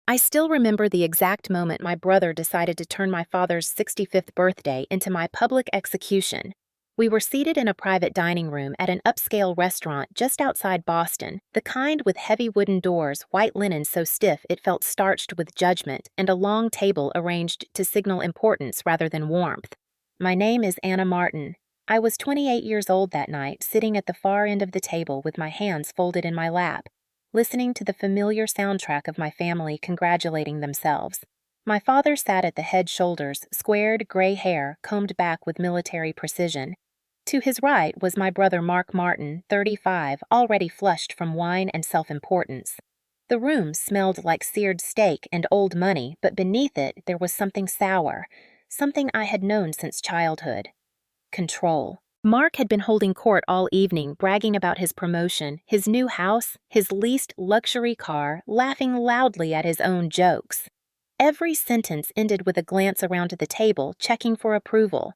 I still remember the exact moment my brother decided to turn my father's 65th birthday into my public execution. We were seated in a private dining room at an upscale restaurant just outside Boston, the kind with heavy wooden doors, white linen so stiff it felt starched with judgment, and a long table arranged to signal importance rather than warmth. My name is Anna Martin. I was 28 years old that night, sitting at the far end of the table with my hands folded in my lap, listening to the familiar soundtrack of my family congratulating themselves. My father sat at the head shoulders, squared gray hair combed back with military precision. To his right was my brother Mark Martin, 35, already flushed from wine and self-importance. The room smelled like seared steak and old money, but beneath it there was something sour, something I had known since childhood. Control. Mark had been holding court all evening, bragging about his promotion, his new house, his leased luxury car, laughing loudly at his own jokes. Every sentence ended with a glance around the table, checking for approval.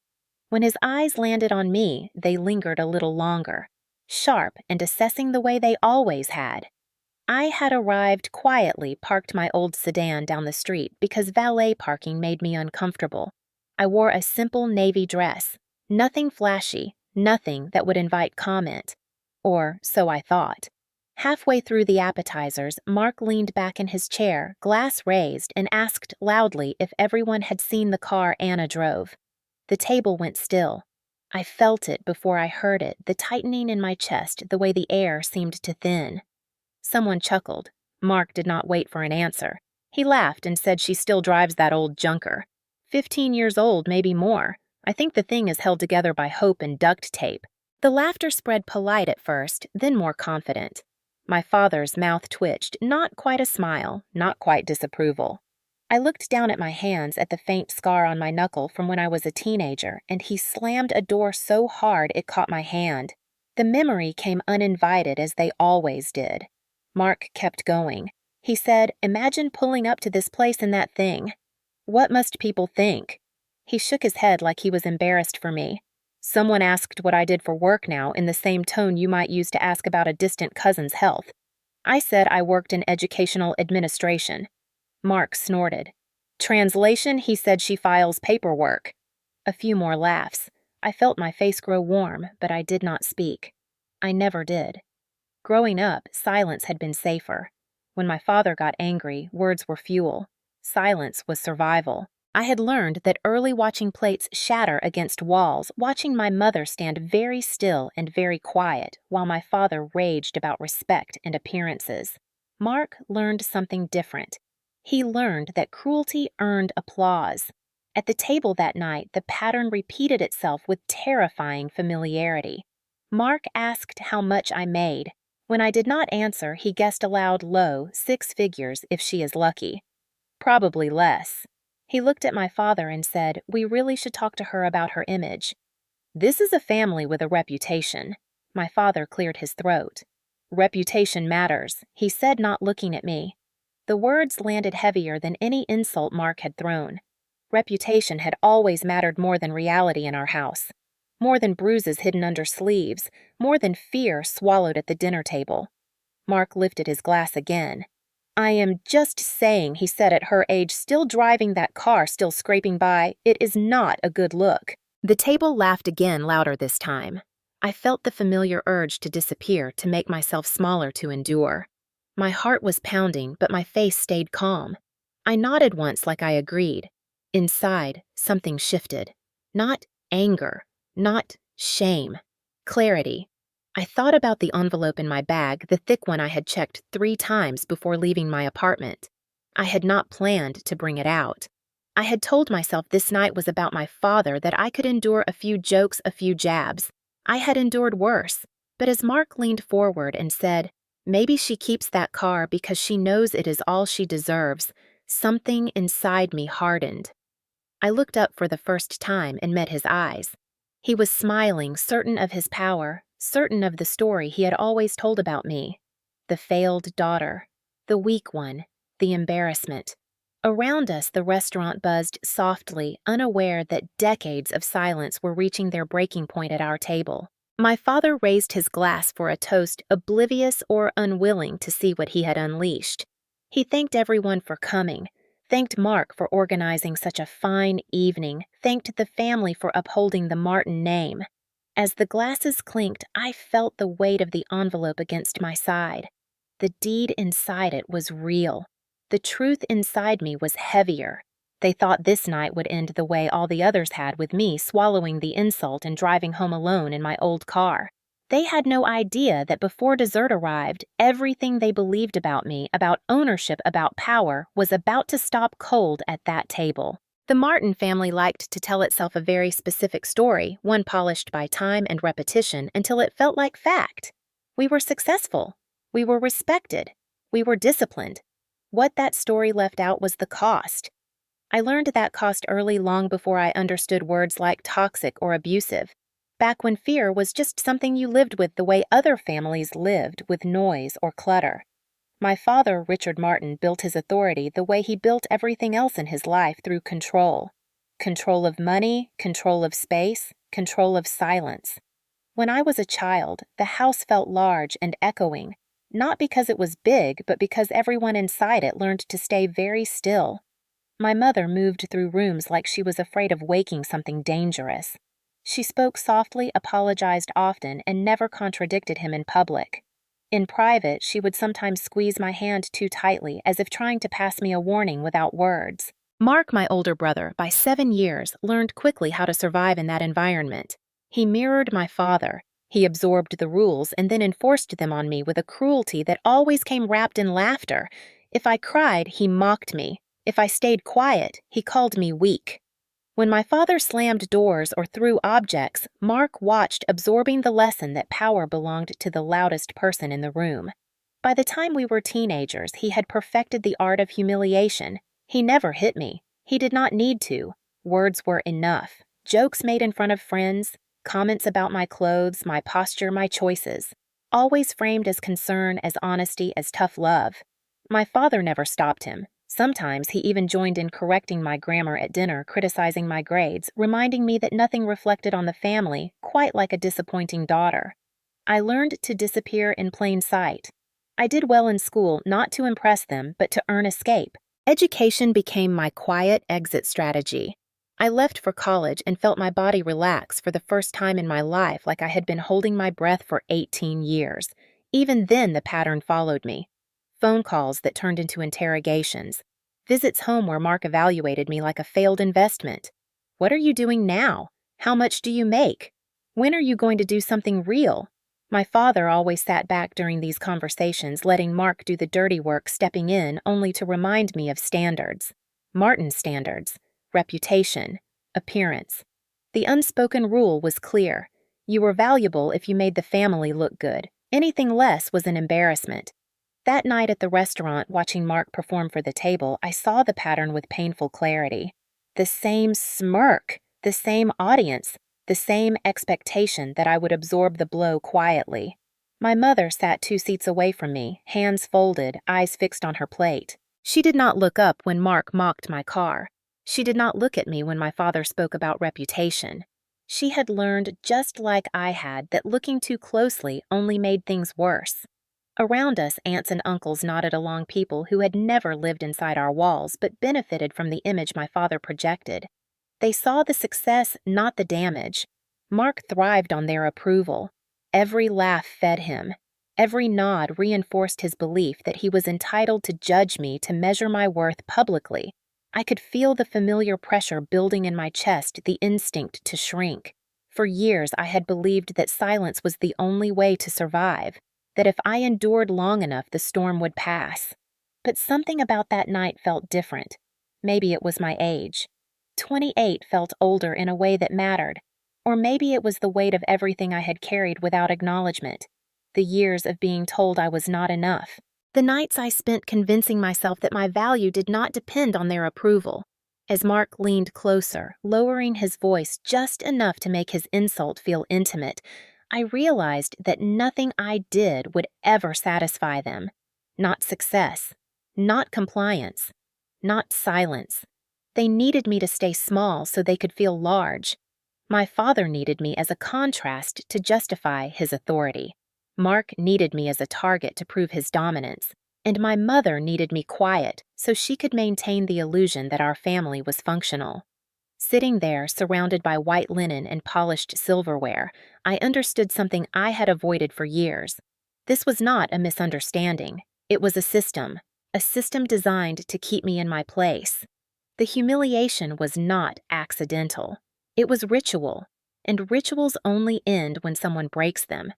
When his eyes landed on me, they lingered a little longer, sharp and assessing the way they always had. I had arrived quietly, parked my old sedan down the street because valet parking made me uncomfortable. I wore a simple navy dress, nothing flashy, nothing that would invite comment. Or so I thought. Halfway through the appetizers, Mark leaned back in his chair, glass raised, and asked loudly if everyone had seen the car Anna drove. The table went still. I felt it before I heard it, the tightening in my chest, the way the air seemed to thin. Someone chuckled. Mark did not wait for an answer. He laughed and said she still drives that old junker. 15 years old, maybe more. I think the thing is held together by hope and duct tape. The laughter spread polite at first, then more confident. My father's mouth twitched, not quite a smile, not quite disapproval. I looked down at my hands at the faint scar on my knuckle from when I was a teenager, and he slammed a door so hard it caught my hand. The memory came uninvited, as they always did. Mark kept going. He said, "Imagine pulling up to this place in that thing. What must people think?" He shook his head like he was embarrassed for me. Someone asked what I did for work now in the same tone you might use to ask about a distant cousin's health. I said I worked in educational administration. Mark snorted. Translation, he said she files paperwork. A few more laughs. I felt my face grow warm, but I did not speak. I never did. Growing up, silence had been safer. When my father got angry, words were fuel. Silence was survival. I had learned that early watching plates shatter against walls, watching my mother stand very still and very quiet while my father raged about respect and appearances. Mark learned something different. He learned that cruelty earned applause. At the table that night, the pattern repeated itself with terrifying familiarity. Mark asked how much I made. When I did not answer, he guessed aloud low, 6 figures if she is lucky. Probably less. He looked at my father and said, "We really should talk to her about her image." This is a family with a reputation. My father cleared his throat. Reputation matters, he said, not looking at me. The words landed heavier than any insult Mark had thrown. Reputation had always mattered more than reality in our house. More than bruises hidden under sleeves, more than fear swallowed at the dinner table. Mark lifted his glass again. "I am just saying," he said, "at her age, still driving that car, still scraping by, it is not a good look." The table laughed again, louder this time. I felt the familiar urge to disappear, to make myself smaller to endure. My heart was pounding, but my face stayed calm. I nodded once like I agreed. Inside, something shifted. Not anger, not shame. Clarity. I thought about the envelope in my bag, the thick one I had checked 3 times before leaving my apartment. I had not planned to bring it out. I had told myself this night was about my father, that I could endure a few jokes, a few jabs. I had endured worse, but as Mark leaned forward and said, "Maybe she keeps that car because she knows it is all she deserves," something inside me hardened. I looked up for the first time and met his eyes. He was smiling, certain of his power, certain of the story he had always told about me. The failed daughter, the weak one, the embarrassment. Around us, the restaurant buzzed softly, unaware that decades of silence were reaching their breaking point at our table. My father raised his glass for a toast, oblivious or unwilling to see what he had unleashed. He thanked everyone for coming, thanked Mark for organizing such a fine evening, thanked the family for upholding the Martin name. As the glasses clinked, I felt the weight of the envelope against my side. The deed inside it was real. The truth inside me was heavier. They thought this night would end the way all the others had, with me swallowing the insult and driving home alone in my old car. They had no idea that before dessert arrived, everything they believed about me, about ownership, about power, was about to stop cold at that table. The Martin family liked to tell itself a very specific story, one polished by time and repetition until it felt like fact. We were successful. We were respected. We were disciplined. What that story left out was the cost. I learned that cost early, long before I understood words like toxic or abusive. Back when fear was just something you lived with the way other families lived, with noise or clutter. My father, Richard Martin, built his authority the way he built everything else in his life, through control. Control of money, control of space, control of silence. When I was a child, the house felt large and echoing, not because it was big, but because everyone inside it learned to stay very still. My mother moved through rooms like she was afraid of waking something dangerous. She spoke softly, apologized often, and never contradicted him in public. In private, she would sometimes squeeze my hand too tightly, as if trying to pass me a warning without words. Mark, my older brother, by 7 years, learned quickly how to survive in that environment. He mirrored my father. He absorbed the rules and then enforced them on me with a cruelty that always came wrapped in laughter. If I cried, he mocked me. If I stayed quiet, he called me weak. When my father slammed doors or threw objects, Mark watched, absorbing the lesson that power belonged to the loudest person in the room. By the time we were teenagers, he had perfected the art of humiliation. He never hit me. He did not need to. Words were enough. Jokes made in front of friends, comments about my clothes, my posture, my choices, always framed as concern, as honesty, as tough love. My father never stopped him. Sometimes he even joined in correcting my grammar at dinner, criticizing my grades, reminding me that nothing reflected on the family, quite like a disappointing daughter. I learned to disappear in plain sight. I did well in school, not to impress them, but to earn escape. Education became my quiet exit strategy. I left for college and felt my body relax for the first time in my life, like I had been holding my breath for 18 years. Even then, the pattern followed me. Phone calls that turned into interrogations. Visits home where Mark evaluated me like a failed investment. What are you doing now? How much do you make? When are you going to do something real? My father always sat back during these conversations, letting Mark do the dirty work, stepping in only to remind me of standards. Martin's standards. Reputation. Appearance. The unspoken rule was clear. You were valuable if you made the family look good. Anything less was an embarrassment. That night at the restaurant, watching Mark perform for the table, I saw the pattern with painful clarity. The same smirk, the same audience, the same expectation that I would absorb the blow quietly. My mother sat 2 seats away from me, hands folded, eyes fixed on her plate. She did not look up when Mark mocked my car. She did not look at me when my father spoke about reputation. She had learned, just like I had, that looking too closely only made things worse. Around us, aunts and uncles nodded along, people who had never lived inside our walls but benefited from the image my father projected. They saw the success, not the damage. Mark thrived on their approval. Every laugh fed him. Every nod reinforced his belief that he was entitled to judge me, to measure my worth publicly. I could feel the familiar pressure building in my chest, the instinct to shrink. For years, I had believed that silence was the only way to survive, that if I endured long enough, the storm would pass. But something about that night felt different. Maybe it was my age. 28 felt older in a way that mattered. Or maybe it was the weight of everything I had carried without acknowledgement. The years of being told I was not enough. The nights I spent convincing myself that my value did not depend on their approval. As Mark leaned closer, lowering his voice just enough to make his insult feel intimate, I realized that nothing I did would ever satisfy them. Not success. Not compliance. Not silence. They needed me to stay small so they could feel large. My father needed me as a contrast to justify his authority. Mark needed me as a target to prove his dominance. and my mother needed me quiet so she could maintain the illusion that our family was functional. Sitting there, surrounded by white linen and polished silverware, I understood something I had avoided for years. This was not a misunderstanding. It was a system designed to keep me in my place. The humiliation was not accidental. It was ritual, and rituals only end when someone breaks them.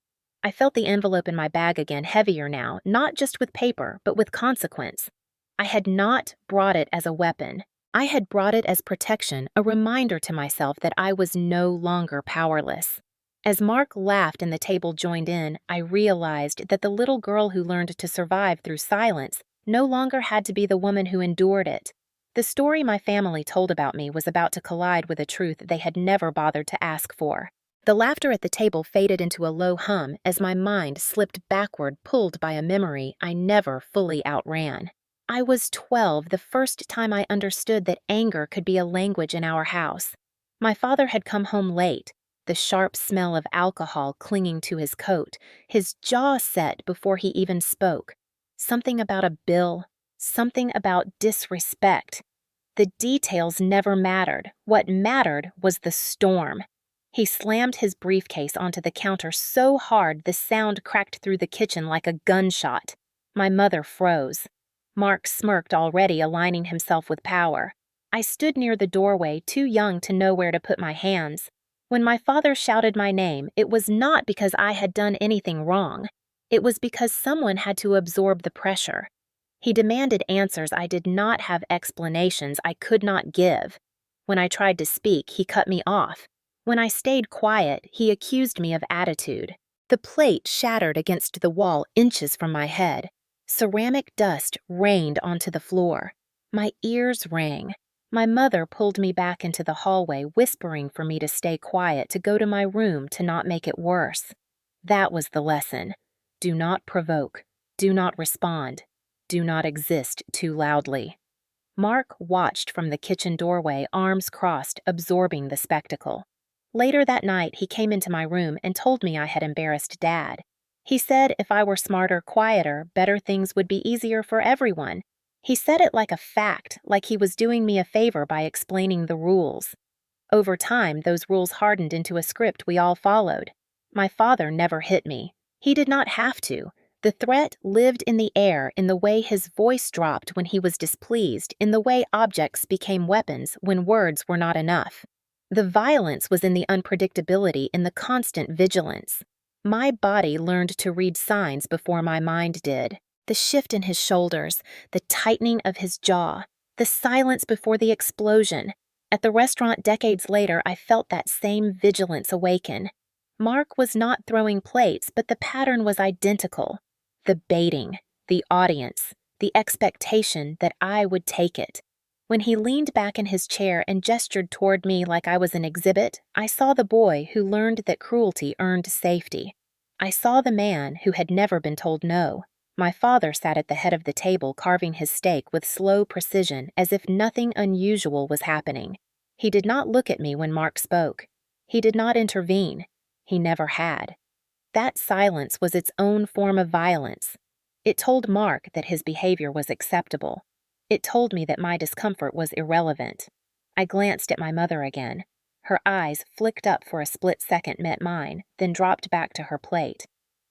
I felt the envelope in my bag again, heavier now, not just with paper, but with consequence. I had not brought it as a weapon. I had brought it as protection, a reminder to myself that I was no longer powerless. As Mark laughed and the table joined in, I realized that the little girl who learned to survive through silence no longer had to be the woman who endured it. The story my family told about me was about to collide with a truth they had never bothered to ask for. The laughter at the table faded into a low hum as my mind slipped backward, pulled by a memory I never fully outran. I was 12 the first time I understood that anger could be a language in our house. My father had come home late, the sharp smell of alcohol clinging to his coat, his jaw set before he even spoke. Something about a bill, something about disrespect. The details never mattered. What mattered was the storm. He slammed his briefcase onto the counter so hard the sound cracked through the kitchen like a gunshot. My mother froze. Mark smirked already, aligning himself with power. I stood near the doorway, too young to know where to put my hands. When my father shouted my name, it was not because I had done anything wrong. It was because someone had to absorb the pressure. He demanded answers I did not have, explanations I could not give. When I tried to speak, he cut me off. When I stayed quiet, he accused me of attitude. The plate shattered against the wall inches from my head. Ceramic dust rained onto the floor. My ears rang. My mother pulled me back into the hallway, whispering for me to stay quiet, to go to my room, to not make it worse. That was the lesson. Do not provoke. Do not respond. Do not exist too loudly. Mark watched from the kitchen doorway, arms crossed, absorbing the spectacle. Later that night, he came into my room and told me I had embarrassed Dad. He said if I were smarter, quieter, better things would be easier for everyone. He said it like a fact, like he was doing me a favor by explaining the rules. Over time, those rules hardened into a script we all followed. My father never hit me. He did not have to. The threat lived in the air, in the way his voice dropped when he was displeased, in the way objects became weapons when words were not enough. The violence was in the unpredictability, in the constant vigilance. My body learned to read signs before my mind did. The shift in his shoulders, the tightening of his jaw, the silence before the explosion. At the restaurant decades later, I felt that same vigilance awaken. Mark was not throwing plates, but the pattern was identical. The baiting, the audience, the expectation that I would take it. When he leaned back in his chair and gestured toward me like I was an exhibit, I saw the boy who learned that cruelty earned safety. I saw the man who had never been told no. My father sat at the head of the table, carving his steak with slow precision, as if nothing unusual was happening. He did not look at me when Mark spoke. He did not intervene. He never had. That silence was its own form of violence. It told Mark that his behavior was acceptable. It told me that my discomfort was irrelevant. I glanced at my mother again. Her eyes flicked up for a split second, met mine, then dropped back to her plate.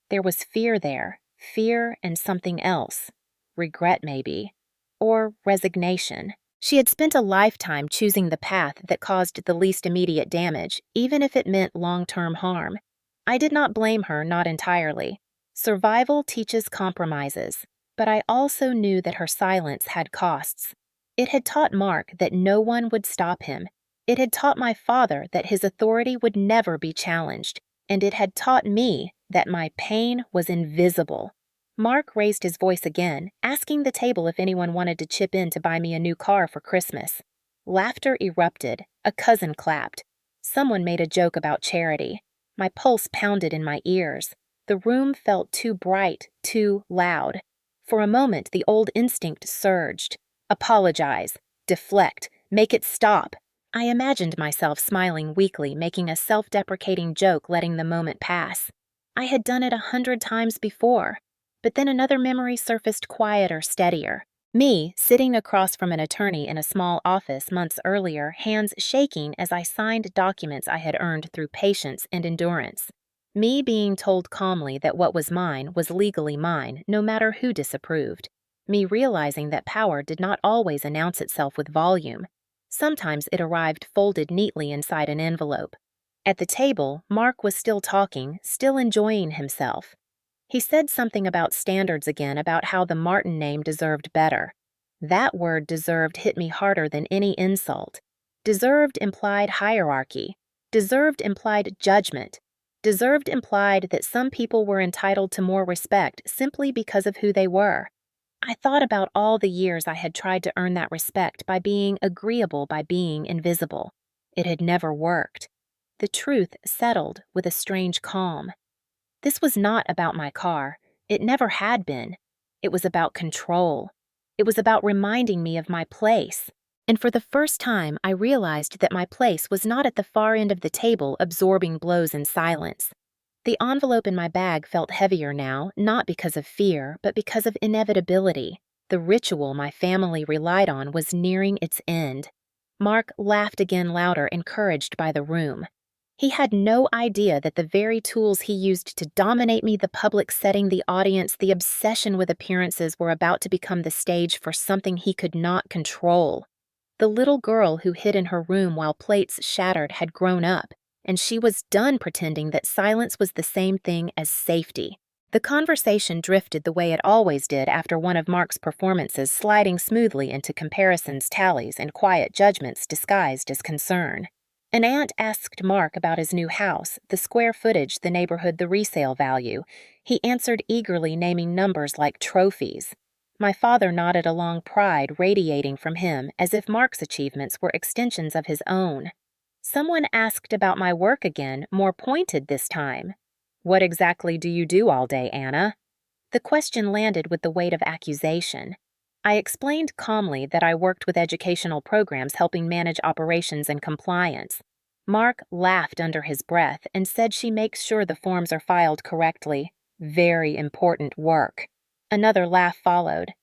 There was fear there, fear and something else. Regret, maybe. Or resignation. She had spent a lifetime choosing the path that caused the least immediate damage, even if it meant long-term harm. I did not blame her, not entirely. Survival teaches compromises. But I also knew that her silence had costs. It had taught Mark that no one would stop him. It had taught my father that his authority would never be challenged. And it had taught me that my pain was invisible. Mark raised his voice again, asking the table if anyone wanted to chip in to buy me a new car for Christmas. Laughter erupted. A cousin clapped. Someone made a joke about charity. My pulse pounded in my ears. The room felt too bright, too loud. For a moment, the old instinct surged. Apologize. Deflect. Make it stop. I imagined myself smiling weakly, making a self-deprecating joke, letting the moment pass. I had done it 100 times before. But then another memory surfaced, quieter, steadier. Me, sitting across from an attorney in a small office months earlier, hands shaking as I signed documents I had earned through patience and endurance. Me being told calmly that what was mine was legally mine, no matter who disapproved. Me realizing that power did not always announce itself with volume. Sometimes it arrived folded neatly inside an envelope. At the table, Mark was still talking, still enjoying himself. He said something about standards again, about how the Martin name deserved better. That word deserved hit me harder than any insult. Deserved implied hierarchy. Deserved implied judgment. Deserved implied that some people were entitled to more respect simply because of who they were. I thought about all the years I had tried to earn that respect by being agreeable, by being invisible. It had never worked. The truth settled with a strange calm. This was not about my car. It never had been. It was about control. It was about reminding me of my place. And for the first time, I realized that my place was not at the far end of the table absorbing blows in silence. The envelope in my bag felt heavier now, not because of fear, but because of inevitability. The ritual my family relied on was nearing its end. Mark laughed again, louder, encouraged by the room. He had no idea that the very tools he used to dominate me, the public setting, the audience, the obsession with appearances, were about to become the stage for something he could not control. The little girl who hid in her room while plates shattered had grown up, and she was done pretending that silence was the same thing as safety. The conversation drifted the way it always did after one of Mark's performances, sliding smoothly into comparisons, tallies, and quiet judgments disguised as concern. An aunt asked Mark about his new house, the square footage, the neighborhood, the resale value. He answered eagerly, naming numbers like trophies. My father nodded along, pride radiating from him, as if Mark's achievements were extensions of his own. Someone asked about my work again, more pointed this time. "What exactly do you do all day, Anna?" The question landed with the weight of accusation. I explained calmly that I worked with educational programs helping manage operations and compliance. Mark laughed under his breath and said she makes sure the forms are filed correctly. Very important work. Another laugh followed.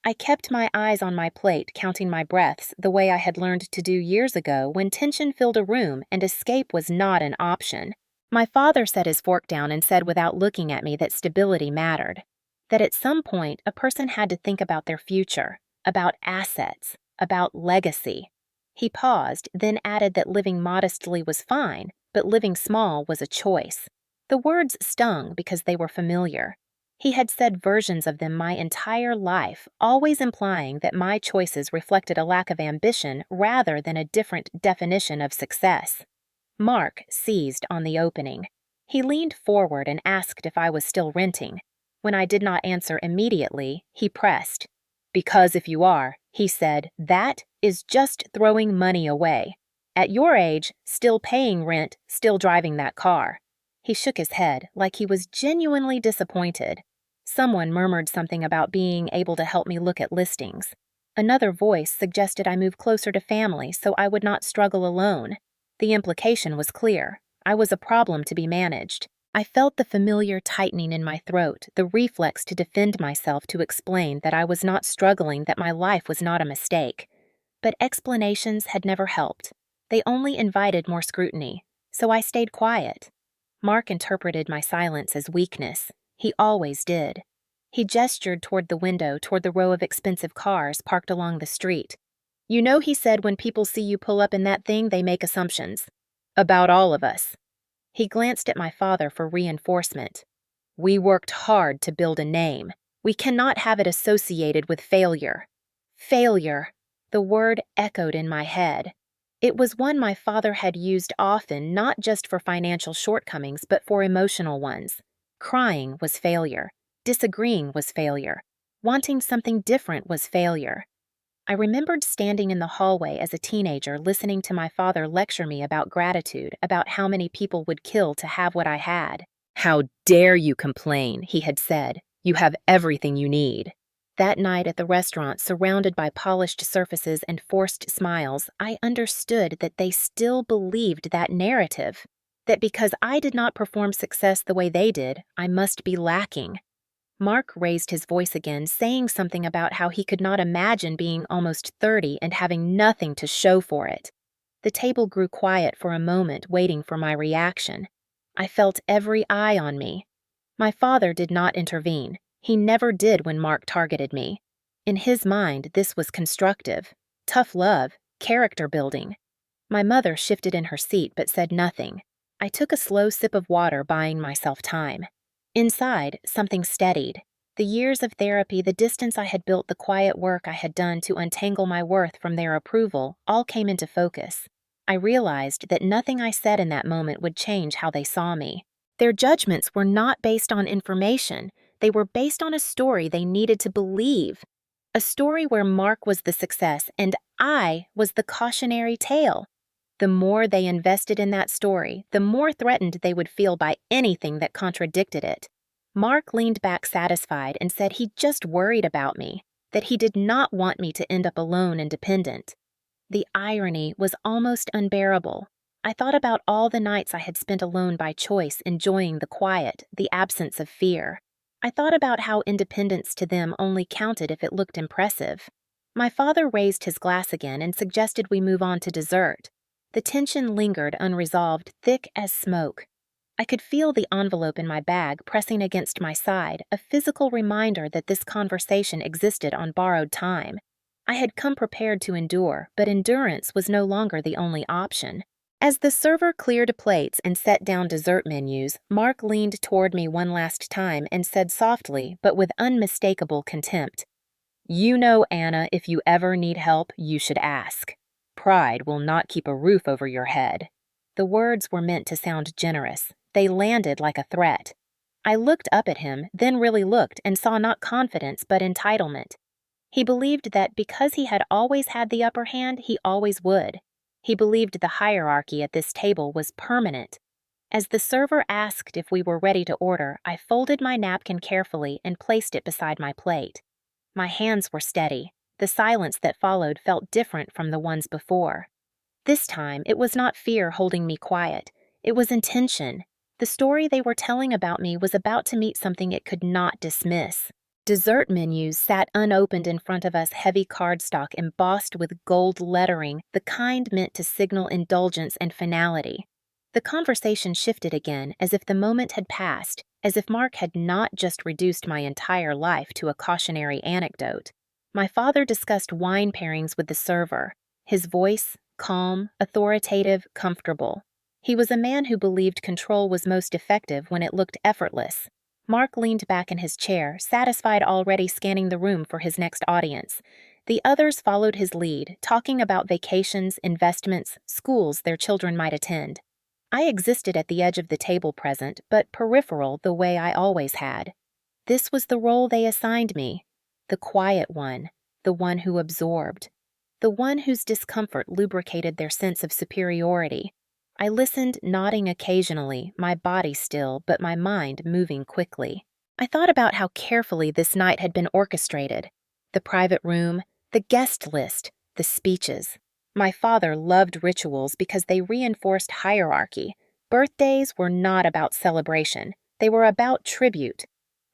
I kept my eyes on my plate, counting my breaths the way I had learned to do years ago when tension filled a room and escape was not an option. My father set his fork down and said without looking at me that stability mattered. That at some point a person had to think about their future, about assets, about legacy. He paused, then added that living modestly was fine, but living small was a choice. The words stung because they were familiar. He had said versions of them my entire life, always implying that my choices reflected a lack of ambition rather than a different definition of success. Mark seized on the opening. He leaned forward and asked if I was still renting. When I did not answer immediately, he pressed. "Because if you are," he said, "that is just throwing money away. At your age, still paying rent, still driving that car." He shook his head, like he was genuinely disappointed. Someone murmured something about being able to help me look at listings. Another voice suggested I move closer to family so I would not struggle alone. The implication was clear. I was a problem to be managed. I felt the familiar tightening in my throat, the reflex to defend myself, to explain that I was not struggling, that my life was not a mistake. But explanations had never helped. They only invited more scrutiny, so I stayed quiet. Mark interpreted my silence as weakness. He always did. He gestured toward the window, toward the row of expensive cars parked along the street. "You know," he said, "when people see you pull up in that thing, they make assumptions. About all of us." He glanced at my father for reinforcement. "We worked hard to build a name. We cannot have it associated with failure." Failure. The word echoed in my head. It was one my father had used often, not just for financial shortcomings, but for emotional ones. Crying was failure. Disagreeing was failure. Wanting something different was failure. I remembered standing in the hallway as a teenager, listening to my father lecture me about gratitude, about how many people would kill to have what I had. "How dare you complain," he had said. "You have everything you need." That night at the restaurant, surrounded by polished surfaces and forced smiles, I understood that they still believed that narrative. That because I did not perform success the way they did, I must be lacking. Mark raised his voice again, saying something about how he could not imagine being almost 30 and having nothing to show for it. The table grew quiet for a moment, waiting for my reaction. I felt every eye on me. My father did not intervene. He never did when Mark targeted me. In his mind, this was constructive. Tough love, character building. My mother shifted in her seat but said nothing. I took a slow sip of water, buying myself time. Inside, something steadied. The years of therapy, the distance I had built, the quiet work I had done to untangle my worth from their approval, all came into focus. I realized that nothing I said in that moment would change how they saw me. Their judgments were not based on information. They were based on a story they needed to believe. A story where Mark was the success and I was the cautionary tale. The more they invested in that story, the more threatened they would feel by anything that contradicted it. Mark leaned back satisfied and said he just worried about me, that he did not want me to end up alone and dependent. The irony was almost unbearable. I thought about all the nights I had spent alone by choice, enjoying the quiet, the absence of fear. I thought about how independence to them only counted if it looked impressive. My father raised his glass again and suggested we move on to dessert. The tension lingered unresolved, thick as smoke. I could feel the envelope in my bag pressing against my side, a physical reminder that this conversation existed on borrowed time. I had come prepared to endure, but endurance was no longer the only option. As the server cleared plates and set down dessert menus, Mark leaned toward me one last time and said softly, but with unmistakable contempt, "You know, Anna, if you ever need help, you should ask. Pride will not keep a roof over your head." The words were meant to sound generous. They landed like a threat. I looked up at him, then really looked, and saw not confidence but entitlement. He believed that because he had always had the upper hand, he always would. He believed the hierarchy at this table was permanent. As the server asked if we were ready to order, I folded my napkin carefully and placed it beside my plate. My hands were steady. The silence that followed felt different from the ones before. This time, it was not fear holding me quiet. It was intention. The story they were telling about me was about to meet something it could not dismiss. Dessert menus sat unopened in front of us, heavy cardstock embossed with gold lettering, the kind meant to signal indulgence and finality. The conversation shifted again, as if the moment had passed, as if Mark had not just reduced my entire life to a cautionary anecdote. My father discussed wine pairings with the server, his voice calm, authoritative, comfortable. He was a man who believed control was most effective when it looked effortless. Mark leaned back in his chair, satisfied, already scanning the room for his next audience. The others followed his lead, talking about vacations, investments, schools their children might attend. I existed at the edge of the table, present, but peripheral the way I always had. This was the role they assigned me. The quiet one, the one who absorbed, the one whose discomfort lubricated their sense of superiority. I listened, nodding occasionally, my body still, but my mind moving quickly. I thought about how carefully this night had been orchestrated. The private room, the guest list, the speeches. My father loved rituals because they reinforced hierarchy. Birthdays were not about celebration. They were about tribute.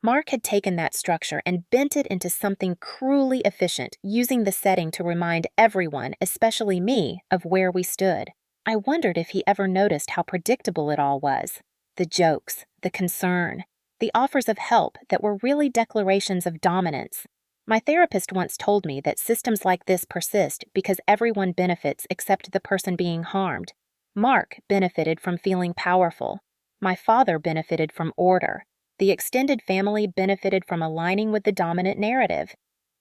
Mark had taken that structure and bent it into something cruelly efficient, using the setting to remind everyone, especially me, of where we stood. I wondered if he ever noticed how predictable it all was. The jokes, the concern, the offers of help that were really declarations of dominance. My therapist once told me that systems like this persist because everyone benefits except the person being harmed. Mark benefited from feeling powerful. My father benefited from order. The extended family benefited from aligning with the dominant narrative.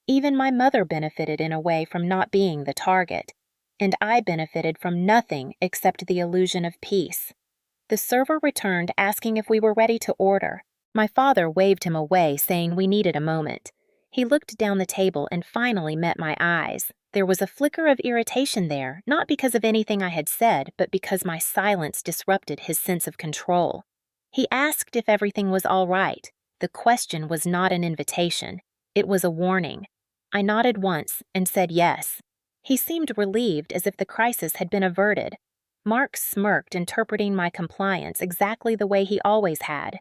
Even my mother benefited in a way from not being the target. And I benefited from nothing except the illusion of peace. The server returned, asking if we were ready to order. My father waved him away, saying we needed a moment. He looked down the table and finally met my eyes. There was a flicker of irritation there, not because of anything I had said, but because my silence disrupted his sense of control. He asked if everything was all right. The question was not an invitation. It was a warning. I nodded once and said yes. He seemed relieved, as if the crisis had been averted. Mark smirked, interpreting my compliance exactly the way he always had.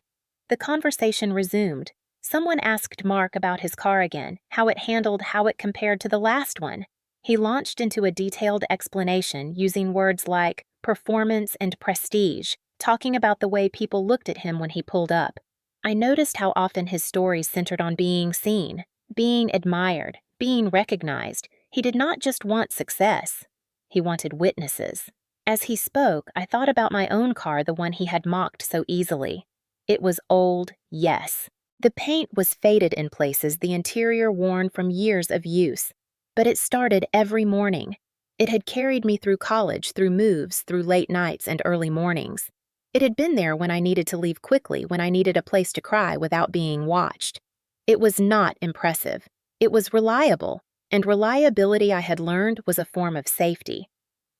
The conversation resumed. Someone asked Mark about his car again, how it compared to the last one. He launched into a detailed explanation using words like performance and prestige, talking about the way people looked at him when he pulled up. I noticed how often his stories centered on being seen, being admired, being recognized. He did not just want success. He wanted witnesses. As he spoke, I thought about my own car, the one he had mocked so easily. It was old, yes. The paint was faded in places, the interior worn from years of use. But it started every morning. It had carried me through college, through moves, through late nights and early mornings. It had been there when I needed to leave quickly, when I needed a place to cry without being watched. It was not impressive. It was reliable, and reliability, I had learned, was a form of safety.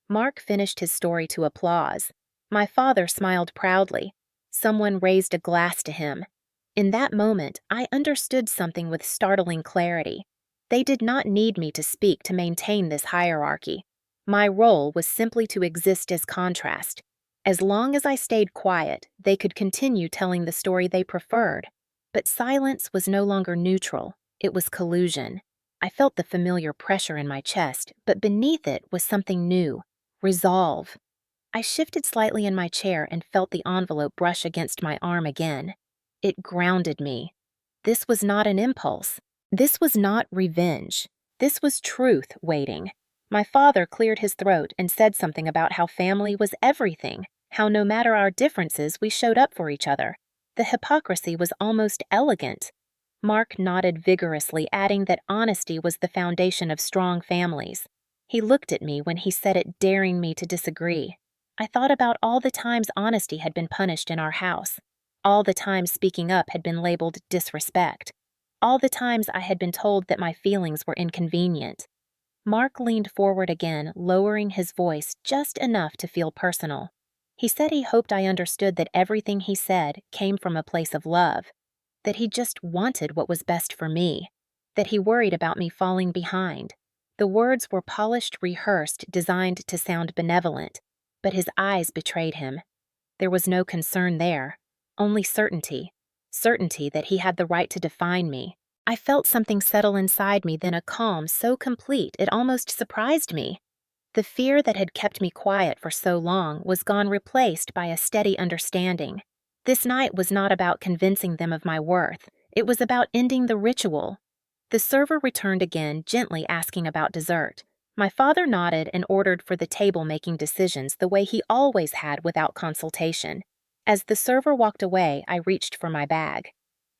Mark finished his story to applause. My father smiled proudly. Someone raised a glass to him. In that moment, I understood something with startling clarity. They did not need me to speak to maintain this hierarchy. My role was simply to exist as contrast. As long as I stayed quiet, they could continue telling the story they preferred. But silence was no longer neutral. It was collusion. I felt the familiar pressure in my chest, but beneath it was something new. Resolve. I shifted slightly in my chair and felt the envelope brush against my arm again. It grounded me. This was not an impulse. This was not revenge. This was truth waiting. My father cleared his throat and said something about how family was everything, how no matter our differences, we showed up for each other. The hypocrisy was almost elegant. Mark nodded vigorously, adding that honesty was the foundation of strong families. He looked at me when he said it, daring me to disagree. I thought about all the times honesty had been punished in our house. All the times speaking up had been labeled disrespect. All the times I had been told that my feelings were inconvenient. Mark leaned forward again, lowering his voice just enough to feel personal. He said he hoped I understood that everything he said came from a place of love, that he just wanted what was best for me, that he worried about me falling behind. The words were polished, rehearsed, designed to sound benevolent, but his eyes betrayed him. There was no concern there, only certainty. Certainty that he had the right to define me. I felt something settle inside me, then a calm so complete it almost surprised me. The fear that had kept me quiet for so long was gone, replaced by a steady understanding. This night was not about convincing them of my worth. It was about ending the ritual. The server returned again, gently asking about dessert. My father nodded and ordered for the table, making decisions the way he always had without consultation. As the server walked away, I reached for my bag.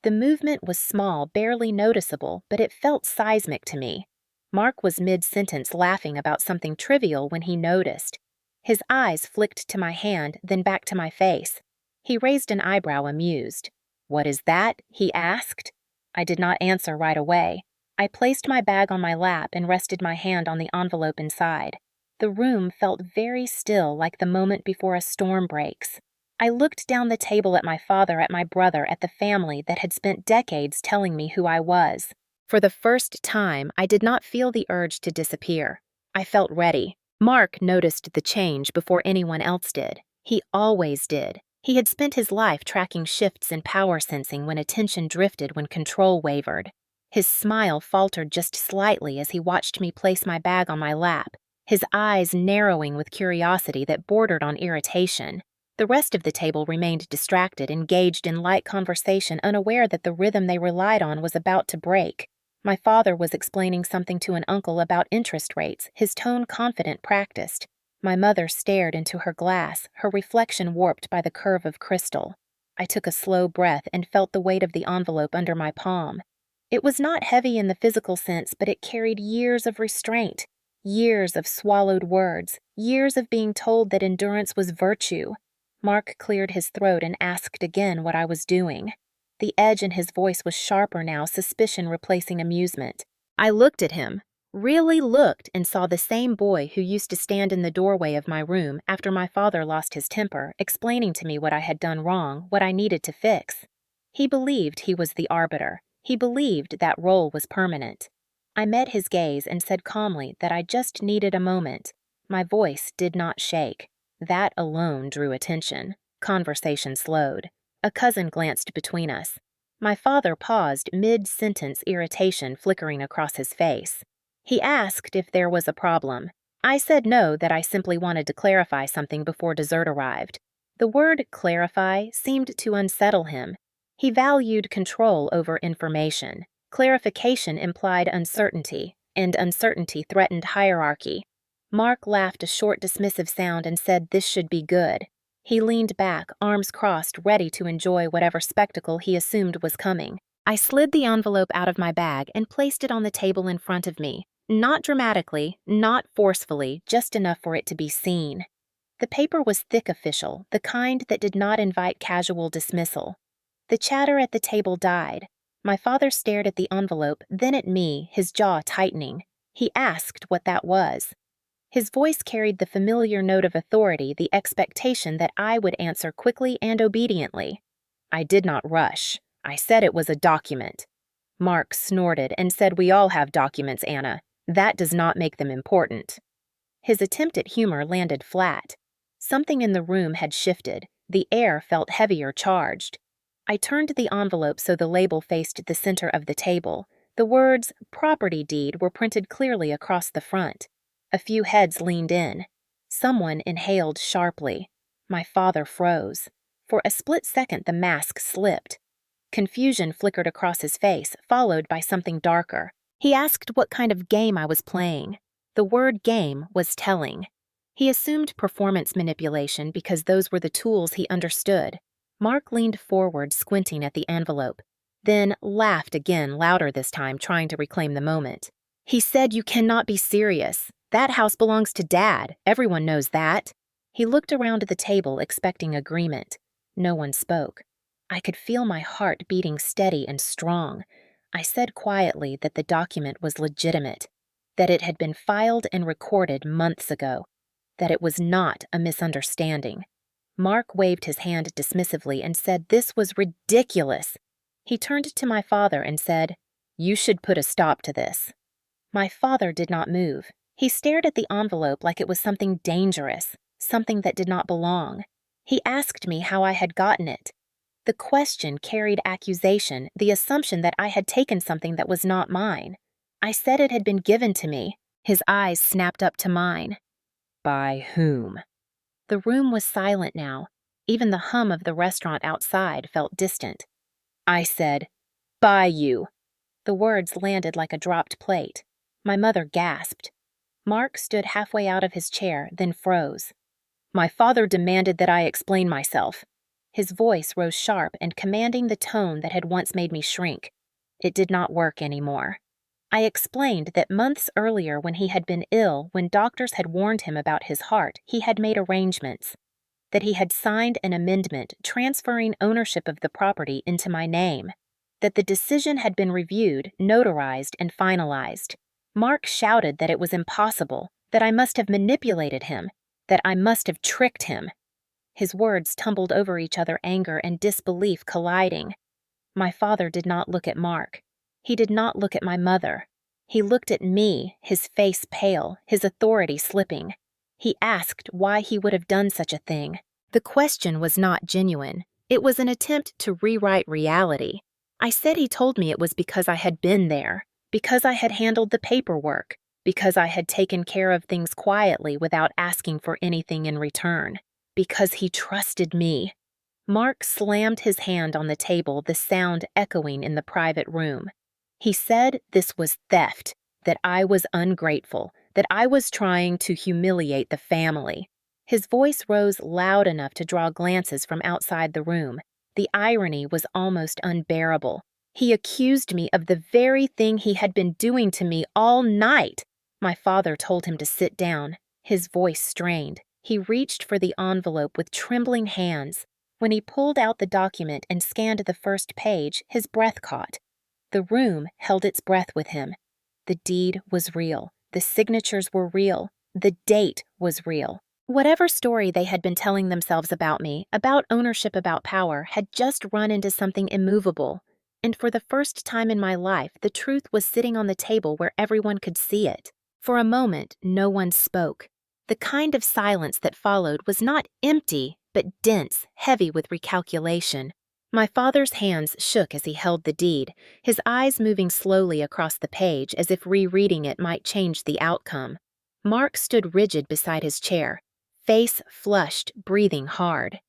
The movement was small, barely noticeable, but it felt seismic to me. Mark was mid-sentence laughing about something trivial when he noticed. His eyes flicked to my hand, then back to my face. He raised an eyebrow, amused. "What is that?" he asked. I did not answer right away. I placed my bag on my lap and rested my hand on the envelope inside. The room felt very still, like the moment before a storm breaks. I looked down the table at my father, at my brother, at the family that had spent decades telling me who I was. For the first time, I did not feel the urge to disappear. I felt ready. Mark noticed the change before anyone else did. He always did. He had spent his life tracking shifts in power, sensing when attention drifted, when control wavered. His smile faltered just slightly as he watched me place my bag on my lap, his eyes narrowing with curiosity that bordered on irritation. The rest of the table remained distracted, engaged in light conversation, unaware that the rhythm they relied on was about to break. My father was explaining something to an uncle about interest rates, his tone confident, practiced. My mother stared into her glass, her reflection warped by the curve of crystal. I took a slow breath and felt the weight of the envelope under my palm. It was not heavy in the physical sense, but it carried years of restraint, years of swallowed words, years of being told that endurance was virtue. Mark cleared his throat and asked again what I was doing. The edge in his voice was sharper now, suspicion replacing amusement. I looked at him, really looked, and saw the same boy who used to stand in the doorway of my room after my father lost his temper, explaining to me what I had done wrong, what I needed to fix. He believed he was the arbiter. He believed that role was permanent. I met his gaze and said calmly that I just needed a moment. My voice did not shake. That alone drew attention. Conversation slowed. A cousin glanced between us. My father paused mid-sentence, irritation flickering across his face. He asked if there was a problem. I said no, that I simply wanted to clarify something before dessert arrived. The word clarify seemed to unsettle him. He valued control over information. Clarification implied uncertainty, and uncertainty threatened hierarchy. Mark laughed a short, dismissive sound and said this should be good. He leaned back, arms crossed, ready to enjoy whatever spectacle he assumed was coming. I slid the envelope out of my bag and placed it on the table in front of me. Not dramatically, not forcefully, just enough for it to be seen. The paper was thick, official, the kind that did not invite casual dismissal. The chatter at the table died. My father stared at the envelope, then at me, his jaw tightening. He asked what that was. His voice carried the familiar note of authority, the expectation that I would answer quickly and obediently. I did not rush. I said it was a document. Mark snorted and said, "We all have documents, Anna. That does not make them important." His attempt at humor landed flat. Something in the room had shifted. The air felt heavier, charged. I turned the envelope so the label faced the center of the table. The words "property deed" were printed clearly across the front. A few heads leaned in. Someone inhaled sharply. My father froze. For a split second, the mask slipped. Confusion flickered across his face, followed by something darker. He asked what kind of game I was playing. The word game was telling. He assumed performance manipulation because those were the tools he understood. Mark leaned forward, squinting at the envelope, then laughed again, louder this time, trying to reclaim the moment. He said, "You cannot be serious. That house belongs to Dad. Everyone knows that." He looked around the table, expecting agreement. No one spoke. I could feel my heart beating steady and strong. I said quietly that the document was legitimate, that it had been filed and recorded months ago, that it was not a misunderstanding. Mark waved his hand dismissively and said this was ridiculous. He turned to my father and said, "You should put a stop to this." My father did not move. He stared at the envelope like it was something dangerous, something that did not belong. He asked me how I had gotten it. The question carried accusation, the assumption that I had taken something that was not mine. I said it had been given to me. His eyes snapped up to mine. "By whom?" The room was silent now. Even the hum of the restaurant outside felt distant. I said, "By you." The words landed like a dropped plate. My mother gasped. Mark stood halfway out of his chair, then froze. "My father demanded that I explain myself." His voice rose sharp and commanding the tone that had once made me shrink. It did not work anymore. I explained that months earlier, when he had been ill, when doctors had warned him about his heart, he had made arrangements. That he had signed an amendment transferring ownership of the property into my name. That the decision had been reviewed, notarized, and finalized. Mark shouted that it was impossible, that I must have manipulated him, that I must have tricked him. His words tumbled over each other, anger and disbelief colliding. My father did not look at Mark. He did not look at my mother. He looked at me, his face pale, his authority slipping. He asked why he would have done such a thing. The question was not genuine. It was an attempt to rewrite reality. I said he told me it was because I had been there, because I had handled the paperwork, because I had taken care of things quietly without asking for anything in return, because he trusted me. Mark slammed his hand on the table, the sound echoing in the private room. He said this was theft, that I was ungrateful, that I was trying to humiliate the family. His voice rose loud enough to draw glances from outside the room. The irony was almost unbearable. He accused me of the very thing he had been doing to me all night. My father told him to sit down. His voice strained. He reached for the envelope with trembling hands. When he pulled out the document and scanned the first page, his breath caught. The room held its breath with him. The deed was real. The signatures were real. The date was real. Whatever story they had been telling themselves about me, about ownership, about power, had just run into something immovable. And for the first time in my life, the truth was sitting on the table where everyone could see it. For a moment, no one spoke. The kind of silence that followed was not empty, but dense, heavy with recalculation. My father's hands shook as he held the deed, his eyes moving slowly across the page as if rereading it might change the outcome. Mark stood rigid beside his chair, face flushed, breathing hard.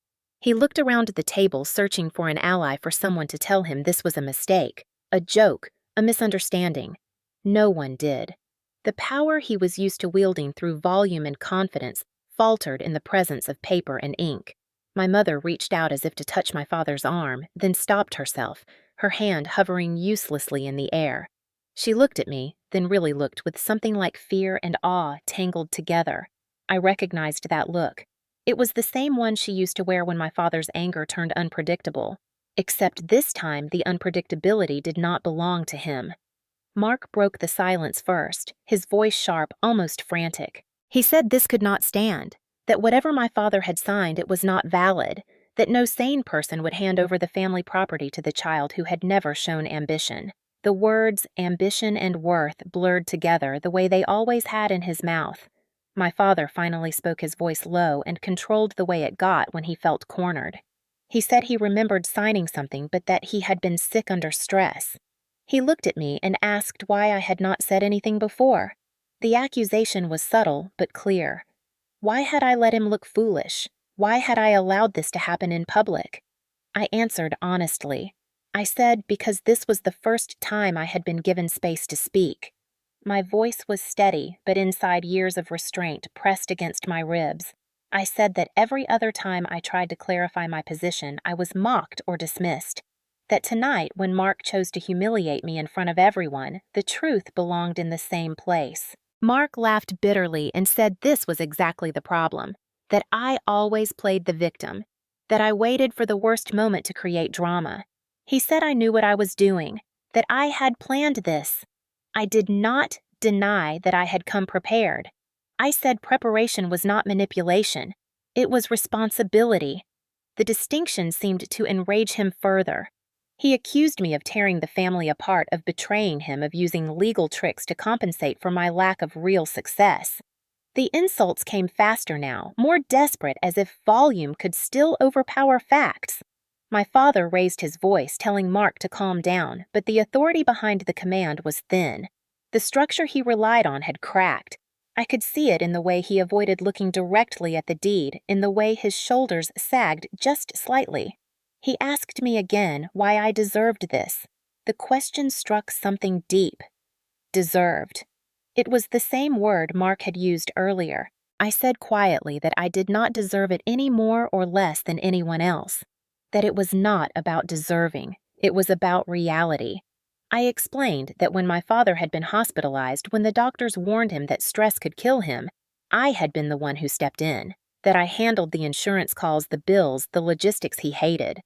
He looked around the table, searching for an ally, for someone to tell him this was a mistake, a joke, a misunderstanding. No one did. The power he was used to wielding through volume and confidence faltered in the presence of paper and ink. My mother reached out as if to touch my father's arm, then stopped herself, her hand hovering uselessly in the air. She looked at me, then really looked with something like fear and awe tangled together. I recognized that look. It was the same one she used to wear when my father's anger turned unpredictable. Except this time the unpredictability did not belong to him. Mark broke the silence first, his voice sharp, almost frantic. He said this could not stand, that whatever my father had signed, it was not valid, that no sane person would hand over the family property to the child who had never shown ambition. The words ambition and worth blurred together the way they always had in his mouth. My father finally spoke, his voice low and controlled the way it got when he felt cornered. He said he remembered signing something, but that he had been sick under stress. He looked at me and asked why I had not said anything before. The accusation was subtle but clear. Why had I let him look foolish? Why had I allowed this to happen in public? I answered honestly. I said because this was the first time I had been given space to speak. My voice was steady, but inside years of restraint pressed against my ribs. I said that every other time I tried to clarify my position, I was mocked or dismissed. That tonight, when Mark chose to humiliate me in front of everyone, the truth belonged in the same place. Mark laughed bitterly and said this was exactly the problem, that I always played the victim, that I waited for the worst moment to create drama. He said I knew what I was doing, that I had planned this. I did not deny that I had come prepared. I said preparation was not manipulation. It was responsibility. The distinction seemed to enrage him further. He accused me of tearing the family apart, of betraying him, of using legal tricks to compensate for my lack of real success. The insults came faster now, more desperate, as if volume could still overpower facts. My father raised his voice, telling Mark to calm down, but the authority behind the command was thin. The structure he relied on had cracked. I could see it in the way he avoided looking directly at the deed, in the way his shoulders sagged just slightly. He asked me again why I deserved this. The question struck something deep. Deserved. It was the same word Mark had used earlier. I said quietly that I did not deserve it any more or less than anyone else. That it was not about deserving. It was about reality. I explained that when my father had been hospitalized, when the doctors warned him that stress could kill him, I had been the one who stepped in. That I handled the insurance calls, the bills, the logistics he hated.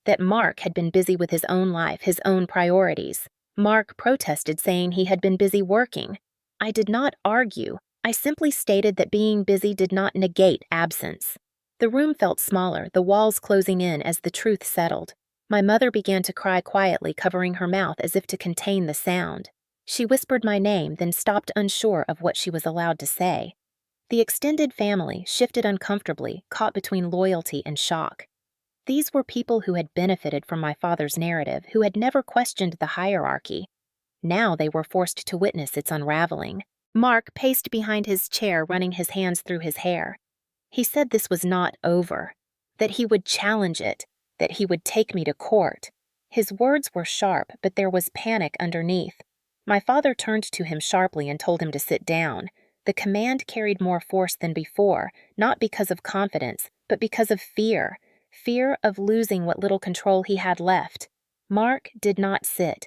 That Mark had been busy with his own life, his own priorities. Mark protested, saying he had been busy working. I did not argue. I simply stated that being busy did not negate absence. The room felt smaller, the walls closing in as the truth settled. My mother began to cry quietly, covering her mouth as if to contain the sound. She whispered my name, then stopped, unsure of what she was allowed to say. The extended family shifted uncomfortably, caught between loyalty and shock. These were people who had benefited from my father's narrative, who had never questioned the hierarchy. Now they were forced to witness its unraveling. Mark paced behind his chair, running his hands through his hair. He said this was not over, that he would challenge it, that he would take me to court. His words were sharp, but there was panic underneath. My father turned to him sharply and told him to sit down. The command carried more force than before, not because of confidence, but because of fear. Fear of losing what little control he had left. Mark did not sit.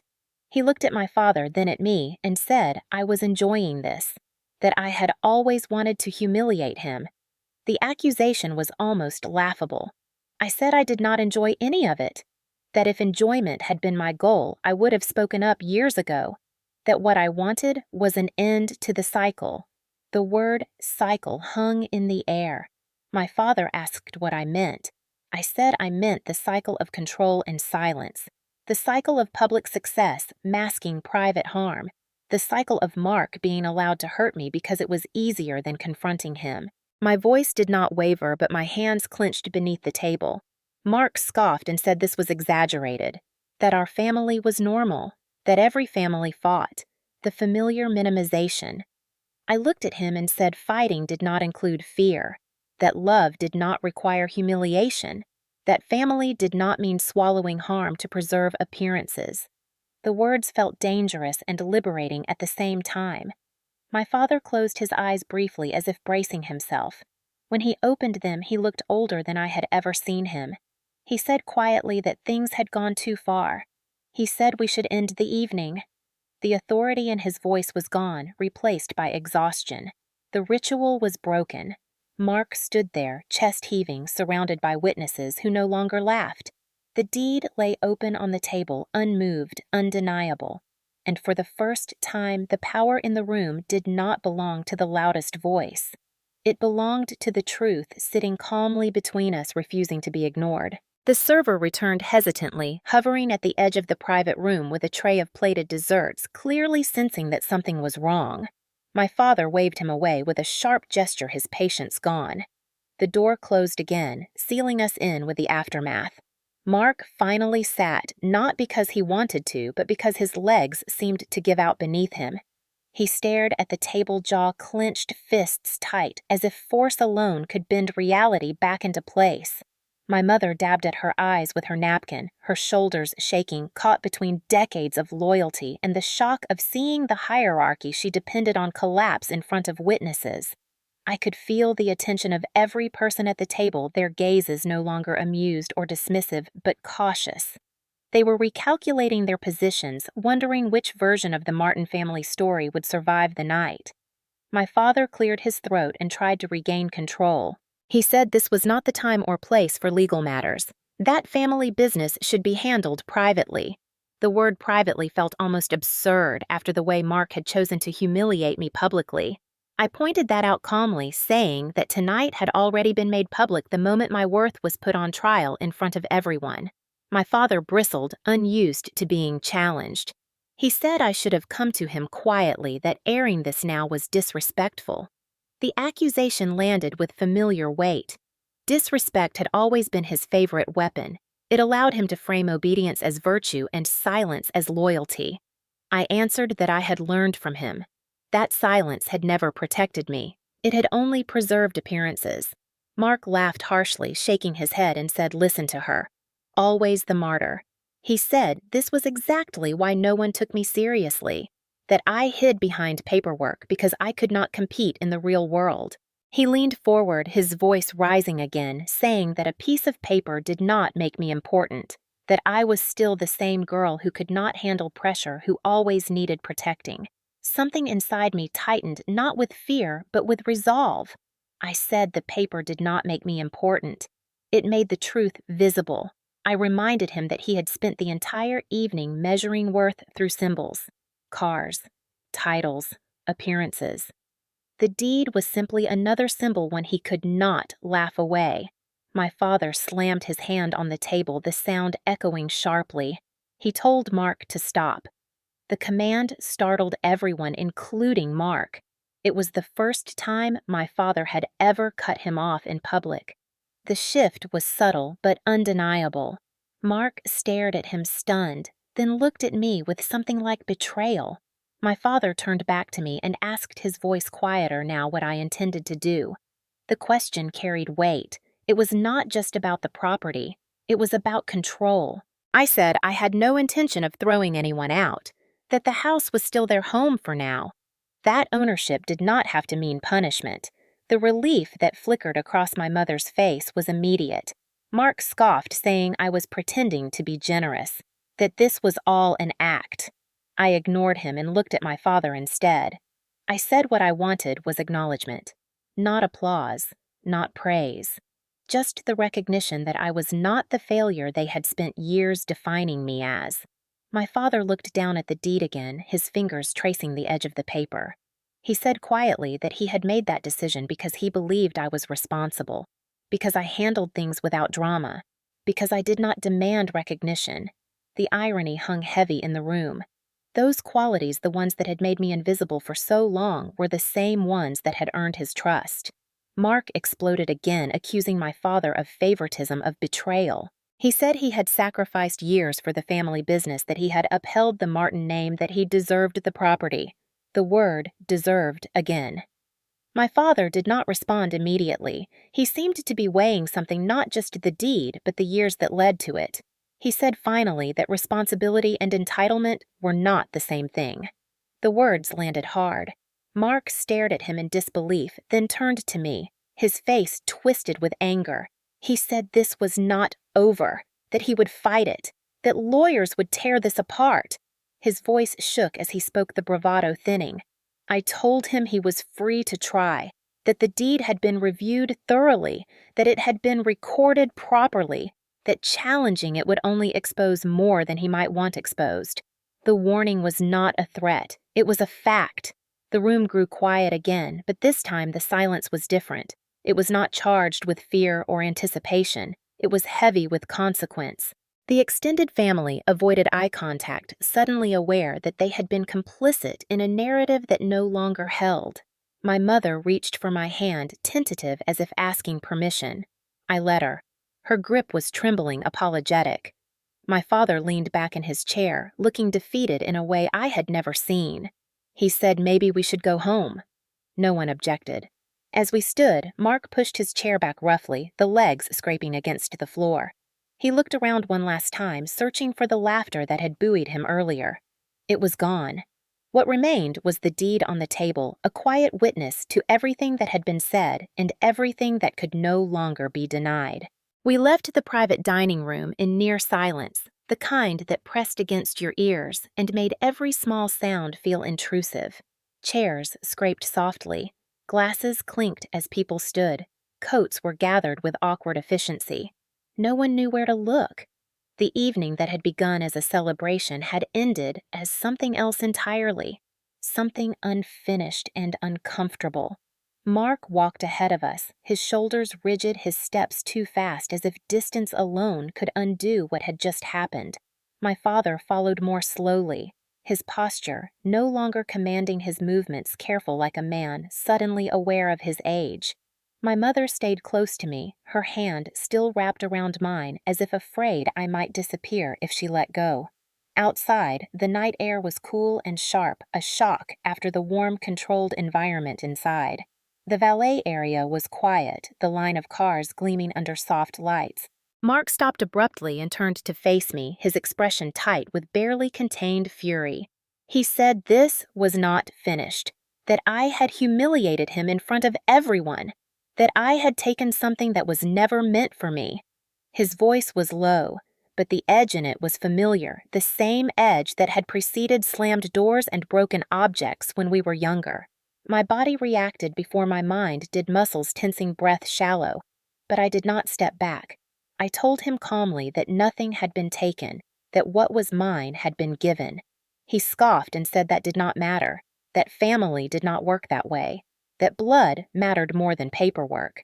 He looked at my father, then at me, and said I was enjoying this, that I had always wanted to humiliate him. The accusation was almost laughable. I said I did not enjoy any of it, that if enjoyment had been my goal, I would have spoken up years ago, that what I wanted was an end to the cycle. The word cycle hung in the air. My father asked what I meant. I said I meant the cycle of control and silence, the cycle of public success masking private harm, the cycle of Mark being allowed to hurt me because it was easier than confronting him. My voice did not waver, but my hands clenched beneath the table. Mark scoffed and said this was exaggerated, that our family was normal, that every family fought, the familiar minimization. I looked at him and said fighting did not include fear, that love did not require humiliation, that family did not mean swallowing harm to preserve appearances. The words felt dangerous and liberating at the same time. My father closed his eyes briefly as if bracing himself. When he opened them, he looked older than I had ever seen him. He said quietly that things had gone too far. He said we should end the evening. The authority in his voice was gone, replaced by exhaustion. The ritual was broken. Mark stood there, chest heaving, surrounded by witnesses who no longer laughed. The deed lay open on the table, unmoved, undeniable. And for the first time, the power in the room did not belong to the loudest voice. It belonged to the truth sitting calmly between us, refusing to be ignored. The server returned hesitantly, hovering at the edge of the private room with a tray of plated desserts, clearly sensing that something was wrong. My father waved him away with a sharp gesture, his patience gone. The door closed again, sealing us in with the aftermath. Mark finally sat, not because he wanted to, but because his legs seemed to give out beneath him. He stared at the table, jaw clenched, fists tight, as if force alone could bend reality back into place. My mother dabbed at her eyes with her napkin, her shoulders shaking, caught between decades of loyalty and the shock of seeing the hierarchy she depended on collapse in front of witnesses. I could feel the attention of every person at the table, their gazes no longer amused or dismissive, but cautious. They were recalculating their positions, wondering which version of the Martin family story would survive the night. My father cleared his throat and tried to regain control. He said this was not the time or place for legal matters. That family business should be handled privately. The word privately felt almost absurd after the way Mark had chosen to humiliate me publicly. I pointed that out calmly, saying that tonight had already been made public the moment my worth was put on trial in front of everyone. My father bristled, unused to being challenged. He said I should have come to him quietly, that airing this now was disrespectful. The accusation landed with familiar weight. Disrespect had always been his favorite weapon. It allowed him to frame obedience as virtue and silence as loyalty. I answered that I had learned from him. That silence had never protected me. It had only preserved appearances. Mark laughed harshly, shaking his head, and said, "Listen to her. Always the martyr." He said this was exactly why no one took me seriously, that I hid behind paperwork because I could not compete in the real world. He leaned forward, his voice rising again, saying that a piece of paper did not make me important, that I was still the same girl who could not handle pressure, who always needed protecting. Something inside me tightened, not with fear, but with resolve. I said the paper did not make me important. It made the truth visible. I reminded him that he had spent the entire evening measuring worth through symbols, cars, titles, appearances. The deed was simply another symbol when he could not laugh away. My father slammed his hand on the table, the sound echoing sharply. He told Mark to stop. The command startled everyone, including Mark. It was the first time my father had ever cut him off in public. The shift was subtle but undeniable. Mark stared at him stunned, then looked at me with something like betrayal. My father turned back to me and asked, his voice quieter now, what I intended to do. The question carried weight. It was not just about the property. It was about control. I said I had no intention of throwing anyone out, that the house was still their home for now. That ownership did not have to mean punishment. The relief that flickered across my mother's face was immediate. Mark scoffed, saying I was pretending to be generous, that this was all an act. I ignored him and looked at my father instead. I said what I wanted was acknowledgement, not applause, not praise. Just the recognition that I was not the failure they had spent years defining me as. My father looked down at the deed again, his fingers tracing the edge of the paper. He said quietly that he had made that decision because he believed I was responsible, because I handled things without drama, because I did not demand recognition. The irony hung heavy in the room. Those qualities, the ones that had made me invisible for so long, were the same ones that had earned his trust. Mark exploded again, accusing my father of favoritism, of betrayal. He said he had sacrificed years for the family business, that he had upheld the Martin name, that he deserved the property. The word deserved again. My father did not respond immediately. He seemed to be weighing something, not just the deed, but the years that led to it. He said finally that responsibility and entitlement were not the same thing. The words landed hard. Mark stared at him in disbelief, then turned to me, his face twisted with anger. He said this was not over, that he would fight it, that lawyers would tear this apart. His voice shook as he spoke, the bravado thinning. I told him he was free to try, that the deed had been reviewed thoroughly, that it had been recorded properly, that challenging it would only expose more than he might want exposed. The warning was not a threat, it was a fact. The room grew quiet again, but this time the silence was different. It was not charged with fear or anticipation, it was heavy with consequence. The extended family avoided eye contact, suddenly aware that they had been complicit in a narrative that no longer held. My mother reached for my hand, tentative, as if asking permission. I let her. Her grip was trembling, apologetic. My father leaned back in his chair, looking defeated in a way I had never seen. He said maybe we should go home. No one objected. As we stood, Mark pushed his chair back roughly, the legs scraping against the floor. He looked around one last time, searching for the laughter that had buoyed him earlier. It was gone. What remained was the deed on the table, a quiet witness to everything that had been said and everything that could no longer be denied. We left the private dining room in near silence, the kind that pressed against your ears and made every small sound feel intrusive. Chairs scraped softly. Glasses clinked as people stood. Coats were gathered with awkward efficiency. No one knew where to look. The evening that had begun as a celebration had ended as something else entirely, something unfinished and uncomfortable. Mark walked ahead of us, his shoulders rigid, his steps too fast, as if distance alone could undo what had just happened. My father followed more slowly, his posture no longer commanding his movements, careful like a man, suddenly aware of his age. My mother stayed close to me, her hand still wrapped around mine, as if afraid I might disappear if she let go. Outside, the night air was cool and sharp, a shock after the warm, controlled environment inside. The valet area was quiet, the line of cars gleaming under soft lights. Mark stopped abruptly and turned to face me, his expression tight with barely contained fury. He said this was not finished, that I had humiliated him in front of everyone, that I had taken something that was never meant for me. His voice was low, but the edge in it was familiar, the same edge that had preceded slammed doors and broken objects when we were younger. My body reacted before my mind did, muscles tensing, breath shallow, but I did not step back. I told him calmly that nothing had been taken, that what was mine had been given. He scoffed and said that did not matter, that family did not work that way, that blood mattered more than paperwork.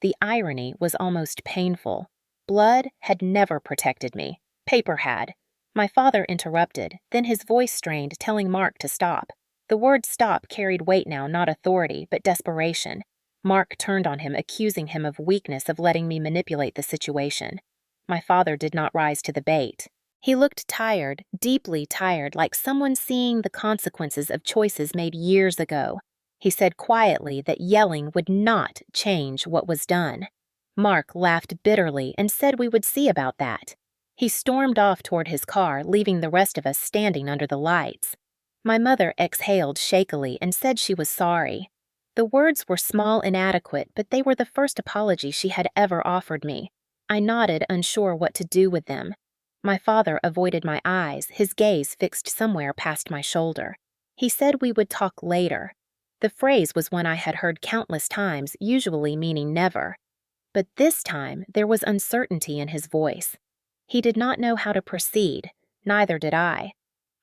The irony was almost painful. Blood had never protected me. Paper had. My father interrupted, then his voice strained, telling Mark to stop. The word stop carried weight now, not authority, but desperation. Mark turned on him, accusing him of weakness, of letting me manipulate the situation. My father did not rise to the bait. He looked tired, deeply tired, like someone seeing the consequences of choices made years ago. He said quietly that yelling would not change what was done. Mark laughed bitterly and said we would see about that. He stormed off toward his car, leaving the rest of us standing under the lights. My mother exhaled shakily and said she was sorry. The words were small, inadequate, but they were the first apology she had ever offered me. I nodded, unsure what to do with them. My father avoided my eyes, his gaze fixed somewhere past my shoulder. He said we would talk later. The phrase was one I had heard countless times, usually meaning never. But this time there was uncertainty in his voice. He did not know how to proceed, neither did I.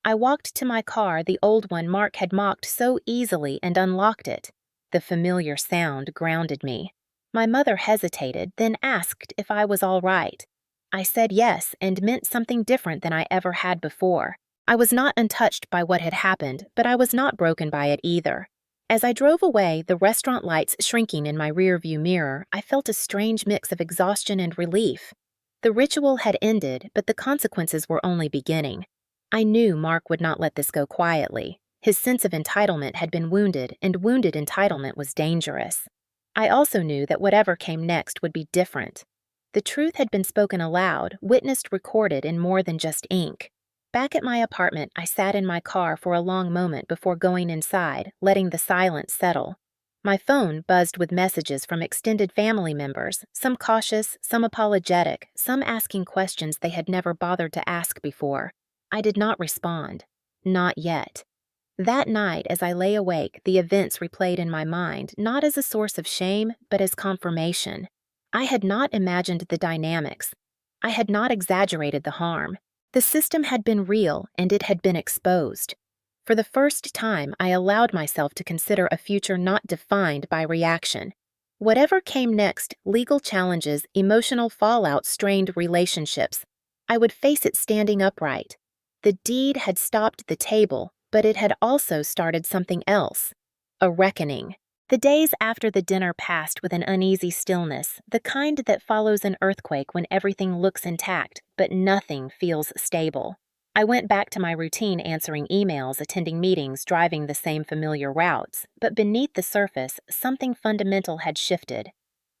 I walked to my car, the old one Mark had mocked so easily, and unlocked it. The familiar sound grounded me. My mother hesitated, then asked if I was all right. I said yes, and meant something different than I ever had before. I was not untouched by what had happened, but I was not broken by it either. As I drove away, the restaurant lights shrinking in my rearview mirror, I felt a strange mix of exhaustion and relief. The ritual had ended, but the consequences were only beginning. I knew Mark would not let this go quietly. His sense of entitlement had been wounded, and wounded entitlement was dangerous. I also knew that whatever came next would be different. The truth had been spoken aloud, witnessed, recorded in more than just ink. Back at my apartment, I sat in my car for a long moment before going inside, letting the silence settle. My phone buzzed with messages from extended family members, some cautious, some apologetic, some asking questions they had never bothered to ask before. I did not respond. Not yet. That night, as I lay awake, the events replayed in my mind, not as a source of shame, but as confirmation. I had not imagined the dynamics. I had not exaggerated the harm. The system had been real, and it had been exposed. For the first time, I allowed myself to consider a future not defined by reaction. Whatever came next, legal challenges, emotional fallout, strained relationships, I would face it standing upright. The deed had stopped the table, but it had also started something else. A reckoning. The days after the dinner passed with an uneasy stillness, the kind that follows an earthquake when everything looks intact, but nothing feels stable. I went back to my routine, answering emails, attending meetings, driving the same familiar routes, but beneath the surface, something fundamental had shifted.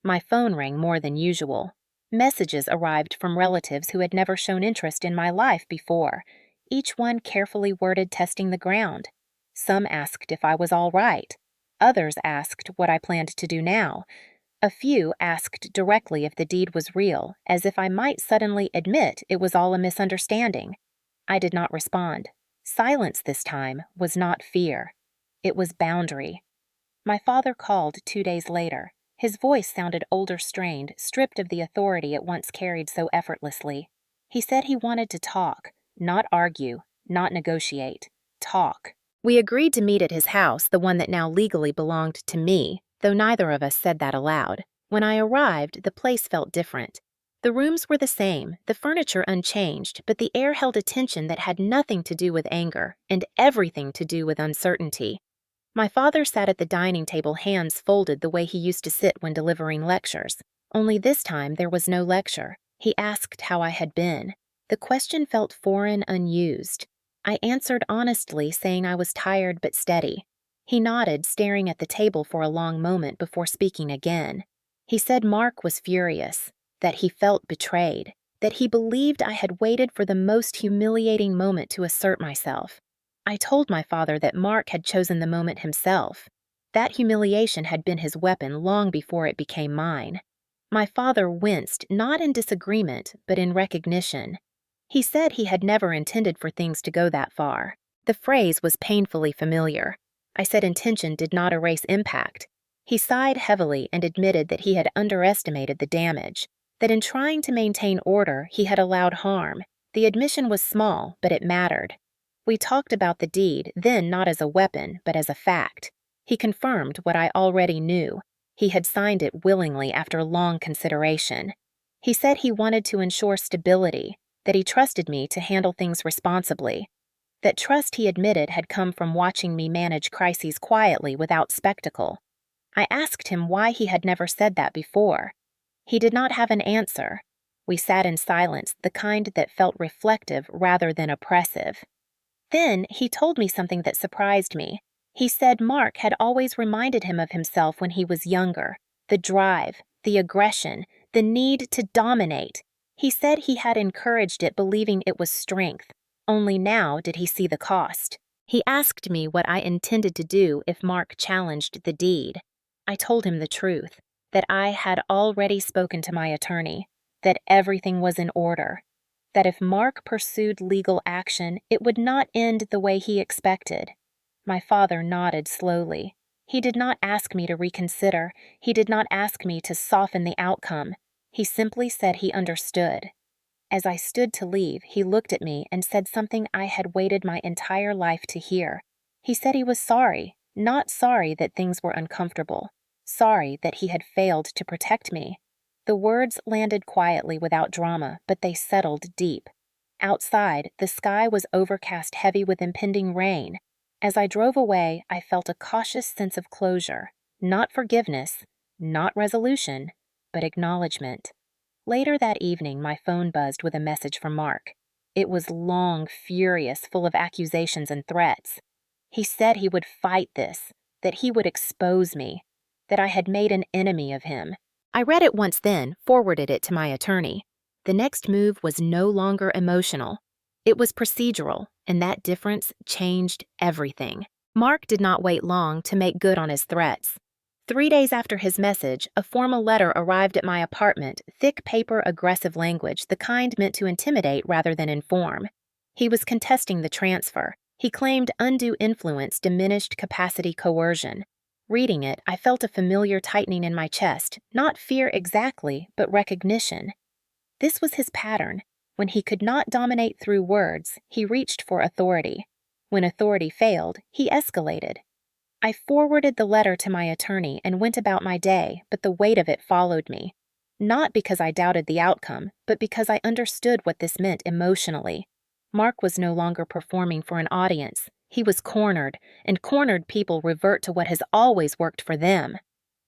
My phone rang more than usual. Messages arrived from relatives who had never shown interest in my life before, each one carefully worded, testing the ground. Some asked if I was all right. Others asked what I planned to do now. A few asked directly if the deed was real, as if I might suddenly admit it was all a misunderstanding. I did not respond. Silence this time was not fear. It was boundary. My father called 2 days later. His voice sounded older, strained, stripped of the authority it once carried so effortlessly. He said he wanted to talk, not argue, not negotiate. Talk. We agreed to meet at his house, the one that now legally belonged to me, though neither of us said that aloud. When I arrived, the place felt different. The rooms were the same, the furniture unchanged, but the air held a tension that had nothing to do with anger and everything to do with uncertainty. My father sat at the dining table, hands folded the way he used to sit when delivering lectures. Only this time there was no lecture. He asked how I had been. The question felt foreign, unused. I answered honestly, saying I was tired but steady. He nodded, staring at the table for a long moment before speaking again. He said Mark was furious, that he felt betrayed, that he believed I had waited for the most humiliating moment to assert myself. I told my father that Mark had chosen the moment himself. That humiliation had been his weapon long before it became mine. My father winced, not in disagreement, but in recognition. He said he had never intended for things to go that far. The phrase was painfully familiar. I said intention did not erase impact. He sighed heavily and admitted that he had underestimated the damage, that in trying to maintain order, he had allowed harm. The admission was small, but it mattered. We talked about the deed, then not as a weapon, but as a fact. He confirmed what I already knew. He had signed it willingly after long consideration. He said he wanted to ensure stability, that he trusted me to handle things responsibly. That trust, he admitted, had come from watching me manage crises quietly without spectacle. I asked him why he had never said that before. He did not have an answer. We sat in silence, the kind that felt reflective rather than oppressive. Then he told me something that surprised me. He said Mark had always reminded him of himself when he was younger. The drive, the aggression, the need to dominate. He said he had encouraged it, believing it was strength. Only now did he see the cost. He asked me what I intended to do if Mark challenged the deed. I told him the truth, that I had already spoken to my attorney, that everything was in order, that if Mark pursued legal action, it would not end the way he expected. My father nodded slowly. He did not ask me to reconsider. He did not ask me to soften the outcome. He simply said he understood. As I stood to leave, he looked at me and said something I had waited my entire life to hear. He said he was sorry, not sorry that things were uncomfortable, sorry that he had failed to protect me. The words landed quietly without drama, but they settled deep. Outside, the sky was overcast, heavy with impending rain. As I drove away, I felt a cautious sense of closure. Not forgiveness, not resolution, but acknowledgement. Later that evening, my phone buzzed with a message from Mark. It was long, furious, full of accusations and threats. He said he would fight this, that he would expose me, that I had made an enemy of him. I read it once then, forwarded it to my attorney. The next move was no longer emotional. It was procedural, and that difference changed everything. Mark did not wait long to make good on his threats. 3 days after his message, a formal letter arrived at my apartment, thick paper, aggressive language, the kind meant to intimidate rather than inform. He was contesting the transfer. He claimed undue influence diminished capacity coercion. Reading it, I felt a familiar tightening in my chest, not fear exactly, but recognition. This was his pattern. When he could not dominate through words, he reached for authority. When authority failed, he escalated. I forwarded the letter to my attorney and went about my day, but the weight of it followed me. Not because I doubted the outcome, but because I understood what this meant emotionally. Mark was no longer performing for an audience. He was cornered, and cornered people revert to what has always worked for them.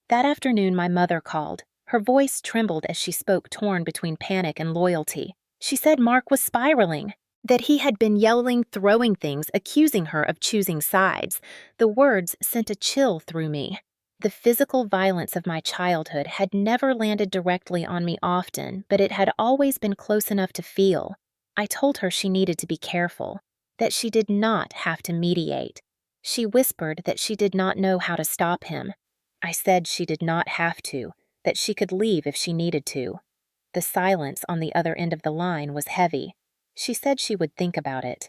That afternoon, my mother called. Her voice trembled as she spoke, torn between panic and loyalty. She said Mark was spiraling, that he had been yelling, throwing things, accusing her of choosing sides. The words sent a chill through me. The physical violence of my childhood had never landed directly on me often, but it had always been close enough to feel. I told her she needed to be careful, that she did not have to mediate. She whispered that she did not know how to stop him. I said she did not have to, that she could leave if she needed to. The silence on the other end of the line was heavy. She said she would think about it.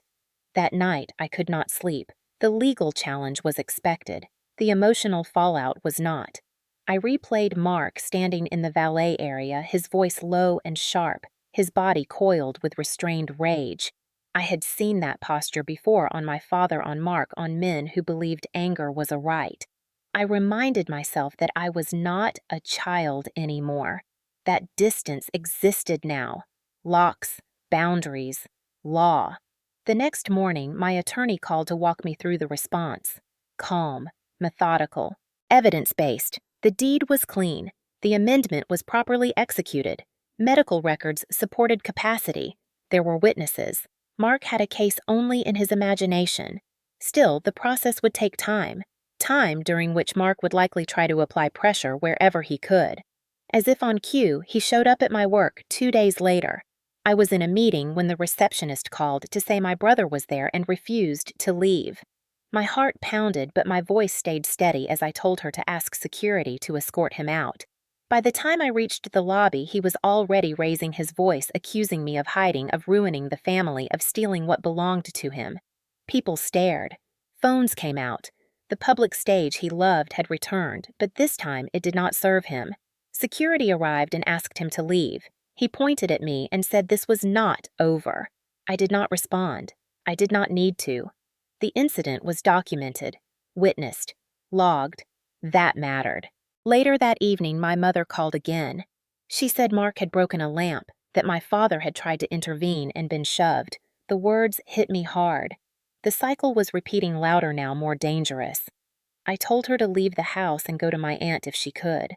That night, I could not sleep. The legal challenge was expected. The emotional fallout was not. I replayed Mark standing in the valet area, his voice low and sharp, his body coiled with restrained rage. I had seen that posture before on my father on Mark on men who believed anger was a right. I reminded myself that I was not a child anymore. That distance existed now. Locks, boundaries, law. The next morning, my attorney called to walk me through the response. Calm, methodical, evidence-based. The deed was clean. The amendment was properly executed. Medical records supported capacity. There were witnesses. Mark had a case only in his imagination. Still, the process would take time. Time during which Mark would likely try to apply pressure wherever he could. As if on cue, he showed up at my work 2 days later. I was in a meeting when the receptionist called to say my brother was there and refused to leave. My heart pounded, but my voice stayed steady as I told her to ask security to escort him out. By the time I reached the lobby, he was already raising his voice, accusing me of hiding, of ruining the family, of stealing what belonged to him. People stared. Phones came out. The public stage he loved had returned, but this time it did not serve him. Security arrived and asked him to leave. He pointed at me and said this was not over. I did not respond. I did not need to. The incident was documented, witnessed, logged. That mattered. Later that evening, my mother called again. She said Mark had broken a lamp, that my father had tried to intervene and been shoved. The words hit me hard. The cycle was repeating louder now, more dangerous. I told her to leave the house and go to my aunt if she could.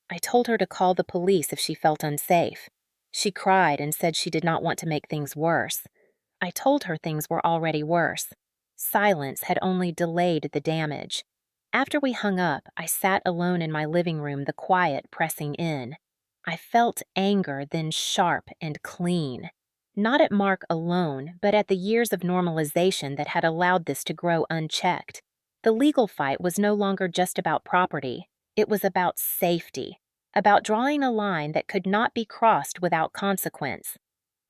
I told her to call the police if she felt unsafe. She cried and said she did not want to make things worse. I told her things were already worse. Silence had only delayed the damage. After we hung up, I sat alone in my living room, the quiet pressing in. I felt anger, then sharp and clean. Not at Mark alone, but at the years of normalization that had allowed this to grow unchecked. The legal fight was no longer just about property. It was about safety, about drawing a line that could not be crossed without consequence.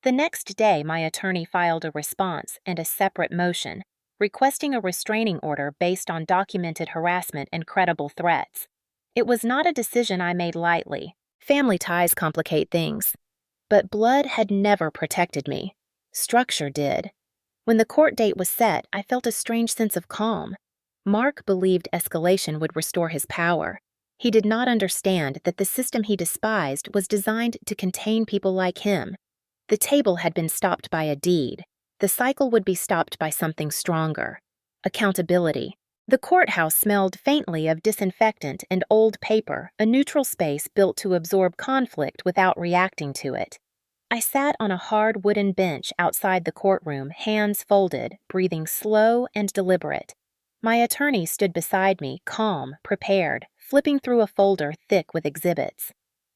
The next day, my attorney filed a response and a separate motion, requesting a restraining order based on documented harassment and credible threats. It was not a decision I made lightly. Family ties complicate things. But blood had never protected me. Structure did. When the court date was set, I felt a strange sense of calm. Mark believed escalation would restore his power. He did not understand that the system he despised was designed to contain people like him. The table had been stopped by a deed. The cycle would be stopped by something stronger. Accountability. The courthouse smelled faintly of disinfectant and old paper, a neutral space built to absorb conflict without reacting to it. I sat on a hard wooden bench outside the courtroom, hands folded, breathing slow and deliberate. My attorney stood beside me, calm, prepared, flipping through a folder thick with exhibits.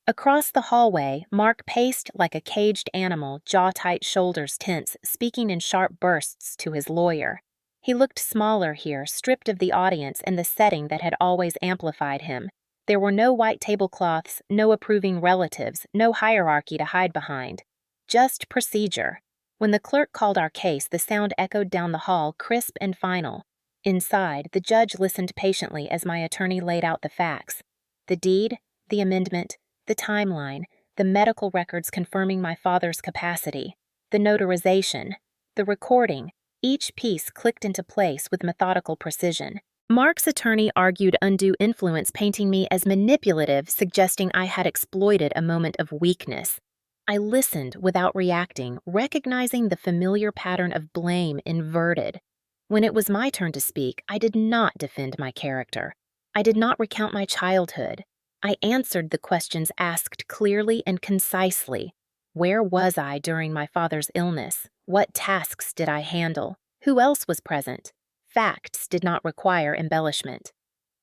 Across the hallway, Mark paced like a caged animal, jaw-tight, shoulders tense, speaking in sharp bursts to his lawyer. He looked smaller here, stripped of the audience and the setting that had always amplified him. There were no white tablecloths, no approving relatives, no hierarchy to hide behind. Just procedure. When the clerk called our case, the sound echoed down the hall, crisp and final. Inside, the judge listened patiently as my attorney laid out the facts. The deed, the amendment, the timeline, the medical records confirming my father's capacity, the notarization, the recording, each piece clicked into place with methodical precision. Mark's attorney argued undue influence, painting me as manipulative, suggesting I had exploited a moment of weakness. I listened without reacting, recognizing the familiar pattern of blame inverted. When it was my turn to speak, I did not defend my character. I did not recount my childhood. I answered the questions asked clearly and concisely. Where was I during my father's illness? What tasks did I handle? Who else was present? Facts did not require embellishment.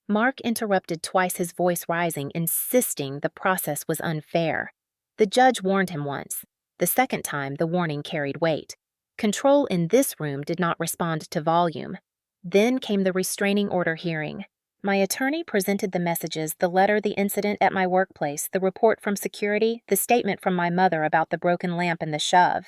Mark interrupted twice, his voice rising, insisting the process was unfair. The judge warned him once. The second time, the warning carried weight. Control in this room did not respond to volume. Then came the restraining order hearing. My attorney presented the messages, the letter, the incident at my workplace, the report from security, the statement from my mother about the broken lamp and the shove.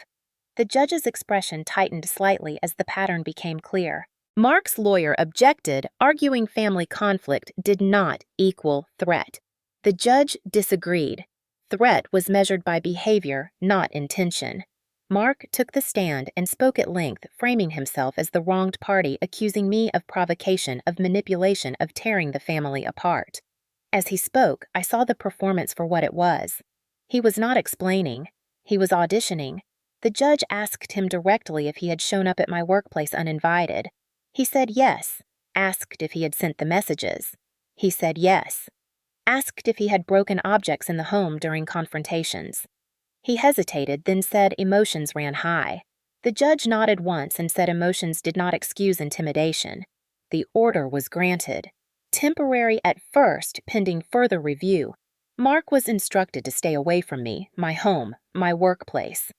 The judge's expression tightened slightly as the pattern became clear. Mark's lawyer objected, arguing family conflict did not equal threat. The judge disagreed. Threat was measured by behavior, not intention. Mark took the stand and spoke at length, framing himself as the wronged party, accusing me of provocation, of manipulation, of tearing the family apart. As he spoke, I saw the performance for what it was. He was not explaining. He was auditioning. The judge asked him directly if he had shown up at my workplace uninvited. He said yes. Asked if he had sent the messages. He said yes. Asked if he had broken objects in the home during confrontations. He hesitated, then said emotions ran high. The judge nodded once and said emotions did not excuse intimidation. The order was granted. Temporary at first, pending further review. Mark was instructed to stay away from me, my home, my workplace.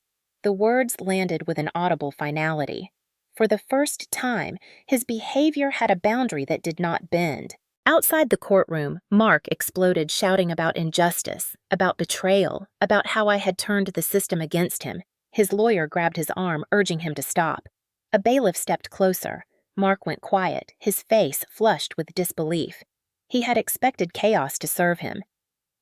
The words landed with an audible finality. For the first time, his behavior had a boundary that did not bend. Outside the courtroom, Mark exploded, shouting about injustice, about betrayal, about how I had turned the system against him. His lawyer grabbed his arm, urging him to stop. A bailiff stepped closer. Mark went quiet, his face flushed with disbelief. He had expected chaos to serve him.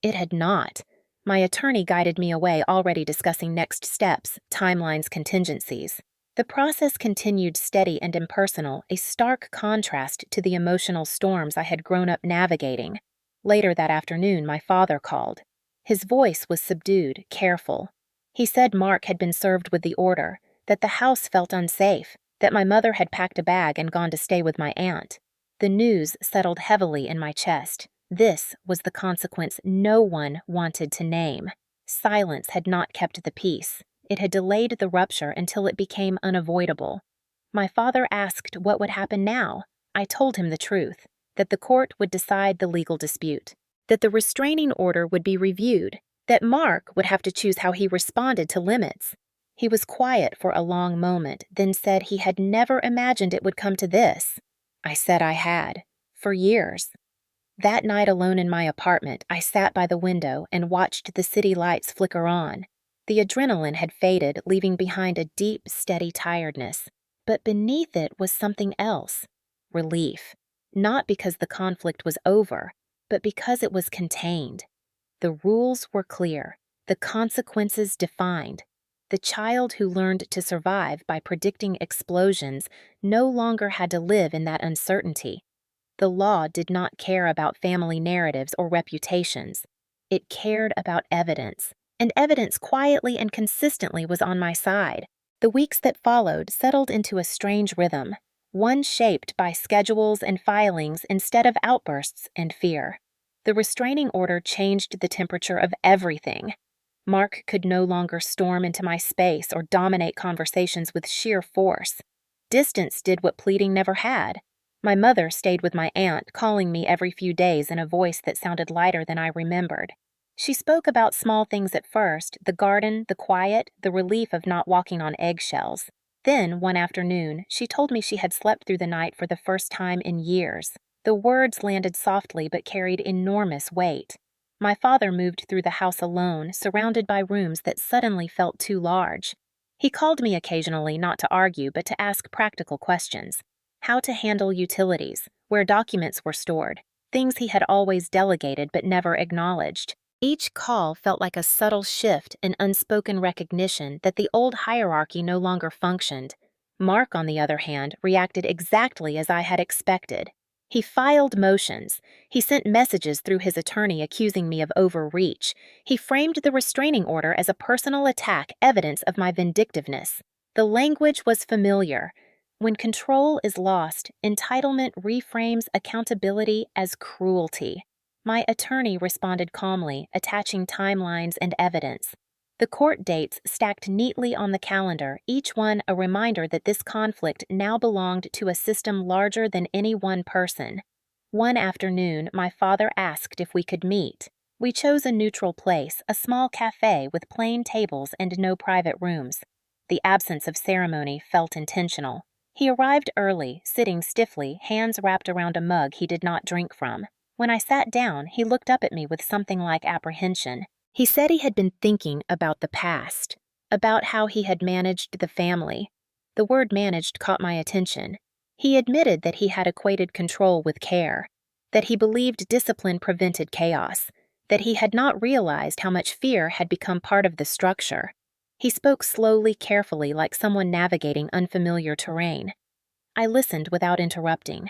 It had not. My attorney guided me away, already discussing next steps, timelines, contingencies. The process continued steady and impersonal, a stark contrast to the emotional storms I had grown up navigating. Later that afternoon, my father called. His voice was subdued, careful. He said Mark had been served with the order, that the house felt unsafe, that my mother had packed a bag and gone to stay with my aunt. The news settled heavily in my chest. This was the consequence no one wanted to name. Silence had not kept the peace. It had delayed the rupture until it became unavoidable. My father asked what would happen now. I told him the truth, that the court would decide the legal dispute, that the restraining order would be reviewed, that Mark would have to choose how he responded to limits. He was quiet for a long moment, then said he had never imagined it would come to this. I said I had, for years. That night alone in my apartment, I sat by the window and watched the city lights flicker on. The adrenaline had faded, leaving behind a deep, steady tiredness. But beneath it was something else. Relief. Not because the conflict was over, but because it was contained. The rules were clear, the consequences defined. The child who learned to survive by predicting explosions no longer had to live in that uncertainty. The law did not care about family narratives or reputations. It cared about evidence. And evidence quietly and consistently was on my side. The weeks that followed settled into a strange rhythm. one shaped by schedules and filings instead of outbursts and fear. The restraining order changed the temperature of everything. Mark could no longer storm into my space or dominate conversations with sheer force. Distance did what pleading never had. My mother stayed with my aunt, calling me every few days in a voice that sounded lighter than I remembered. She spoke about small things at first: the garden, the quiet, the relief of not walking on eggshells. Then, one afternoon, she told me she had slept through the night for the first time in years. The words landed softly but carried enormous weight. My father moved through the house alone, surrounded by rooms that suddenly felt too large. He called me occasionally, not to argue, but to ask practical questions. How to handle utilities, where documents were stored, things he had always delegated but never acknowledged. Each call felt like a subtle shift, an unspoken recognition that the old hierarchy no longer functioned. Mark, on the other hand, reacted exactly as I had expected. He filed motions. He sent messages through his attorney accusing me of overreach. He framed the restraining order as a personal attack, evidence of my vindictiveness. The language was familiar. When control is lost, entitlement reframes accountability as cruelty. My attorney responded calmly, attaching timelines and evidence. The court dates stacked neatly on the calendar, each one a reminder that this conflict now belonged to a system larger than any one person. One afternoon, my father asked if we could meet. We chose a neutral place, a small cafe with plain tables and no private rooms. The absence of ceremony felt intentional. He arrived early, sitting stiffly, hands wrapped around a mug he did not drink from. When I sat down, he looked up at me with something like apprehension. He said he had been thinking about the past, about how he had managed the family. The word managed caught my attention. He admitted that he had equated control with care, that he believed discipline prevented chaos, that he had not realized how much fear had become part of the structure. He spoke slowly, carefully, like someone navigating unfamiliar terrain. I listened without interrupting.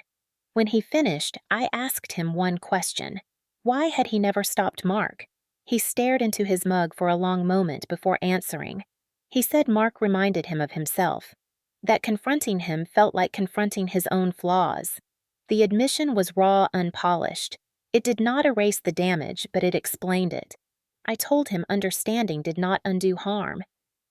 When he finished, I asked him one question. Why had he never stopped Mark? He stared into his mug for a long moment before answering. He said Mark reminded him of himself, that confronting him felt like confronting his own flaws. The admission was raw, unpolished. It did not erase the damage, but it explained it. I told him understanding did not undo harm.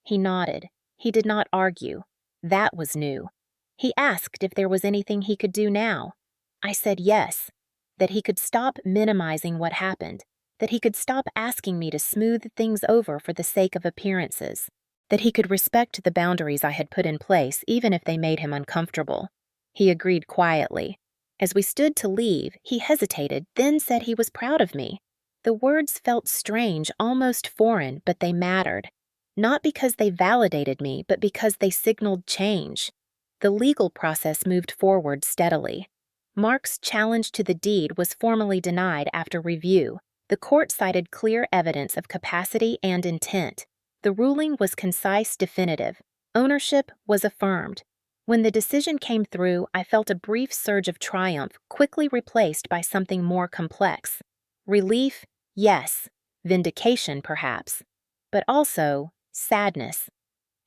He nodded. He did not argue. That was new. He asked if there was anything he could do now. I said yes, that he could stop minimizing what happened, that he could stop asking me to smooth things over for the sake of appearances, that he could respect the boundaries I had put in place even if they made him uncomfortable. He agreed quietly. As we stood to leave, he hesitated, then said he was proud of me. The words felt strange, almost foreign, but they mattered. Not because they validated me, but because they signaled change. The legal process moved forward steadily. Mark's challenge to the deed was formally denied after review. The court cited clear evidence of capacity and intent. The ruling was concise, definitive. Ownership was affirmed. When the decision came through, I felt a brief surge of triumph, quickly replaced by something more complex. Relief, yes. Vindication, perhaps. But also sadness.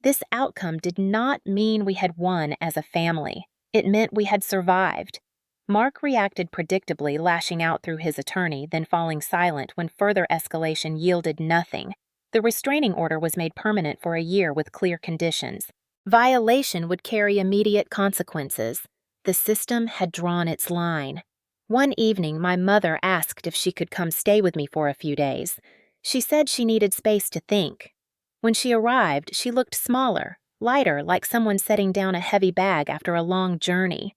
This outcome did not mean we had won as a family. It meant we had survived. Mark reacted predictably, lashing out through his attorney, then falling silent when further escalation yielded nothing. The restraining order was made permanent for a year with clear conditions. Violation would carry immediate consequences. The system had drawn its line. One evening, my mother asked if she could come stay with me for a few days. She said she needed space to think. When she arrived, she looked smaller, lighter, like someone setting down a heavy bag after a long journey.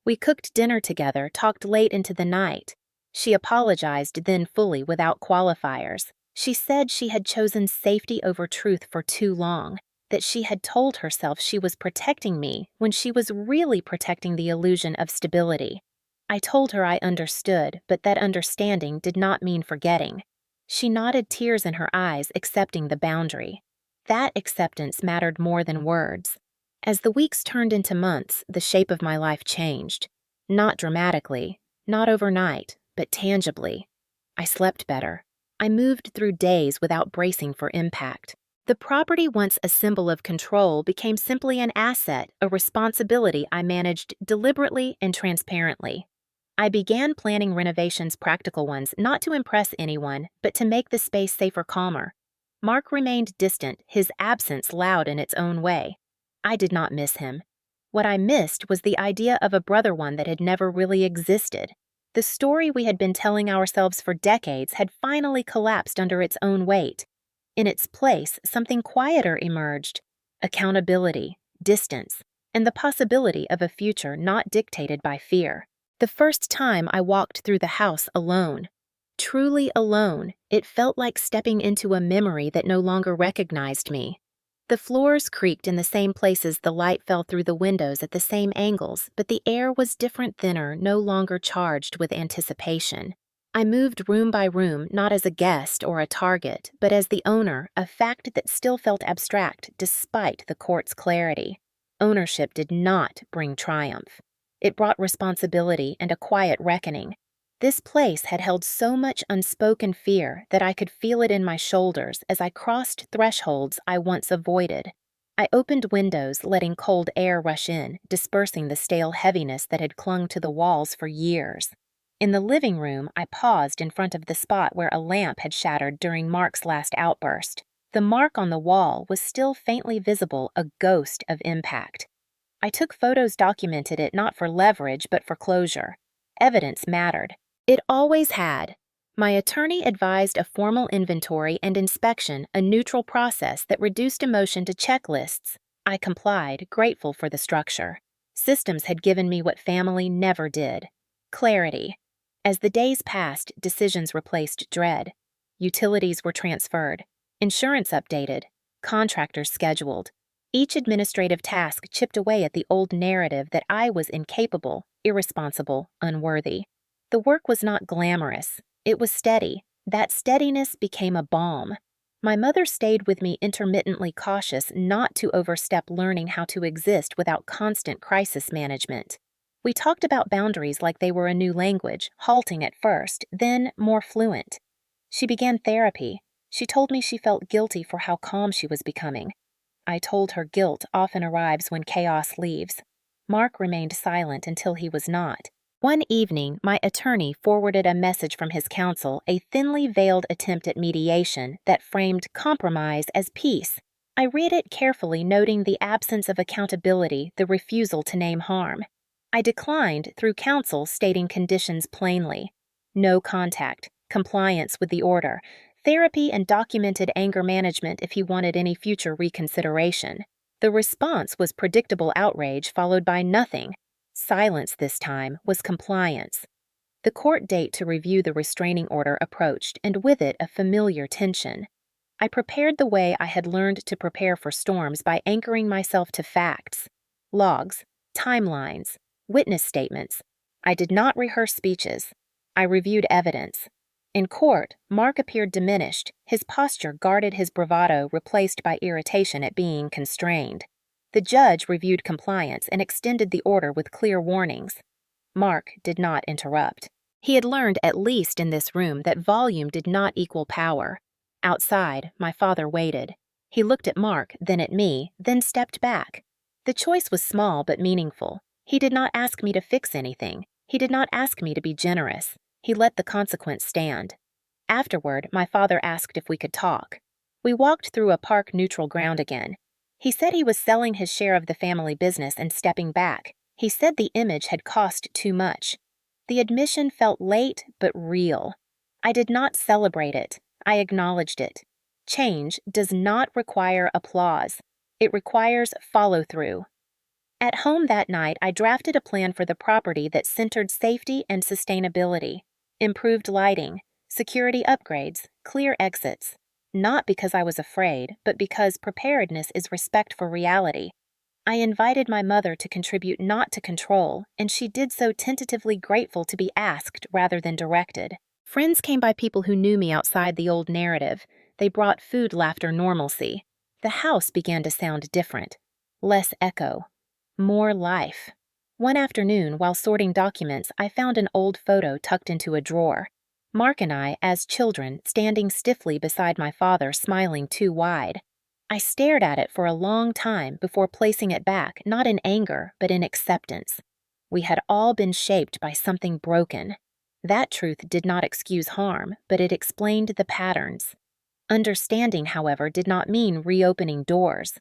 We cooked dinner together, talked late into the night. She apologized then fully, without qualifiers. She said she had chosen safety over truth for too long, that she had told herself she was protecting me when she was really protecting the illusion of stability. I told her I understood, but that understanding did not mean forgetting. She nodded, tears in her eyes, accepting the boundary. That acceptance mattered more than words. As the weeks turned into months, the shape of my life changed. Not dramatically, not overnight, but tangibly. I slept better. I moved through days without bracing for impact. The property, once a symbol of control, became simply an asset, a responsibility I managed deliberately and transparently. I began planning renovations, practical ones, not to impress anyone, but to make the space safer, calmer. Mark remained distant, his absence loud in its own way. I did not miss him. What I missed was the idea of a brother, one that had never really existed. The story we had been telling ourselves for decades had finally collapsed under its own weight. In its place, something quieter emerged: accountability, distance, and the possibility of a future not dictated by fear. The first time I walked through the house alone, truly alone, it felt like stepping into a memory that no longer recognized me. The floors creaked in the same places, the light fell through the windows at the same angles, but the air was different, thinner, no longer charged with anticipation. I moved room by room, not as a guest or a target, but as the owner, a fact that still felt abstract despite the court's clarity. Ownership did not bring triumph. It brought responsibility and a quiet reckoning. This place had held so much unspoken fear that I could feel it in my shoulders as I crossed thresholds I once avoided. I opened windows, letting cold air rush in, dispersing the stale heaviness that had clung to the walls for years. In the living room, I paused in front of the spot where a lamp had shattered during Mark's last outburst. The mark on the wall was still faintly visible, a ghost of impact. I took photos, documented it, not for leverage but for closure. Evidence mattered. It always had. My attorney advised a formal inventory and inspection, a neutral process that reduced emotion to checklists. I complied, grateful for the structure. Systems had given me what family never did: clarity. As the days passed, decisions replaced dread. Utilities were transferred, insurance updated, contractors scheduled. Each administrative task chipped away at the old narrative that I was incapable, irresponsible, unworthy. The work was not glamorous. It was steady. That steadiness became a balm. My mother stayed with me, intermittently cautious not to overstep, learning how to exist without constant crisis management. We talked about boundaries like they were a new language, halting at first, then more fluent. She began therapy. She told me she felt guilty for how calm she was becoming. I told her guilt often arrives when chaos leaves. Mark remained silent until he was not. One evening, my attorney forwarded a message from his counsel, a thinly veiled attempt at mediation that framed compromise as peace. I read it carefully, noting the absence of accountability, the refusal to name harm. I declined, through counsel stating conditions plainly: no contact, compliance with the order, therapy, and documented anger management if he wanted any future reconsideration. The response was predictable outrage followed by nothing. Silence this time was compliance. The court date to review the restraining order approached, and with it a familiar tension. I prepared the way I had learned to prepare for storms, by anchoring myself to facts: logs, timelines, witness statements. I did not rehearse speeches. I reviewed evidence. In court, Mark appeared diminished, his posture guarded, his bravado replaced by irritation at being constrained. The judge reviewed compliance and extended the order with clear warnings. Mark did not interrupt. He had learned, at least in this room, that volume did not equal power. Outside, my father waited. He looked at Mark, then at me, then stepped back. The choice was small but meaningful. He did not ask me to fix anything. He did not ask me to be generous. He let the consequence stand. Afterward, my father asked if we could talk. We walked through a park, neutral ground again. He said he was selling his share of the family business and stepping back. He said the image had cost too much. The admission felt late but real. I did not celebrate it. I acknowledged it. Change does not require applause. It requires follow-through. At home that night, I drafted a plan for the property that centered safety and sustainability: improved lighting, security upgrades, clear exits. Not because I was afraid, but because preparedness is respect for reality. I invited my mother to contribute, not to control, and she did so tentatively, grateful to be asked rather than directed. Friends came by, people who knew me outside the old narrative. They brought food, laughter, normalcy. The house began to sound different. Less echo. More life. One afternoon, while sorting documents, I found an old photo tucked into a drawer. Mark and I, as children, standing stiffly beside my father, smiling too wide. I stared at it for a long time before placing it back, not in anger, but in acceptance. We had all been shaped by something broken. That truth did not excuse harm, but it explained the patterns. Understanding, however, did not mean reopening doors.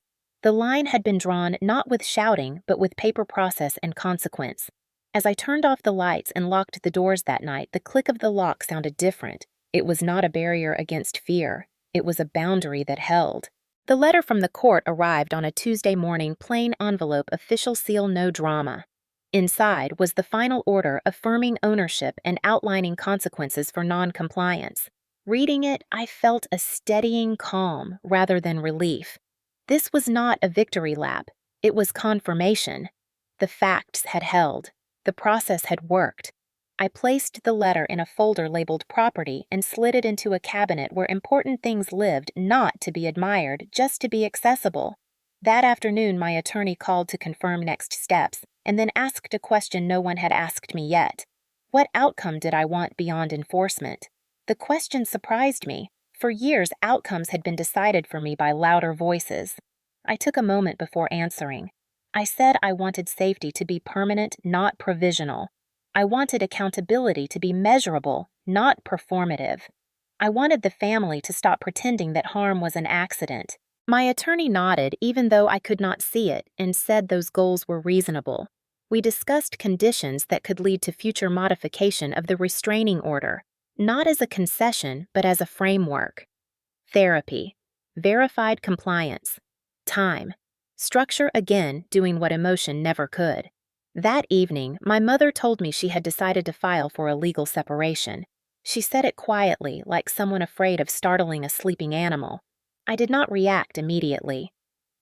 The line had been drawn not with shouting, but with paper process and consequence. As I turned off the lights and locked the doors that night, the click of the lock sounded different. It was not a barrier against fear. It was a boundary that held. The letter from the court arrived on a Tuesday morning, plain envelope, official seal, no drama. Inside was the final order affirming ownership and outlining consequences for non-compliance. Reading it, I felt a steadying calm rather than relief. This was not a victory lap. It was confirmation. The facts had held. The process had worked. I placed the letter in a folder labeled property and slid it into a cabinet where important things lived, not to be admired, just to be accessible. That afternoon, my attorney called to confirm next steps, and then asked a question no one had asked me yet. What outcome did I want beyond enforcement? The question surprised me. For years, outcomes had been decided for me by louder voices. I took a moment before answering. I said I wanted safety to be permanent, not provisional. I wanted accountability to be measurable, not performative. I wanted the family to stop pretending that harm was an accident. My attorney nodded, even though I could not see it, and said those goals were reasonable. We discussed conditions that could lead to future modification of the restraining order, not as a concession, but as a framework. Therapy. Verified compliance. Time. Structure again, doing what emotion never could. That evening, my mother told me she had decided to file for a legal separation. She said it quietly, like someone afraid of startling a sleeping animal. I did not react immediately.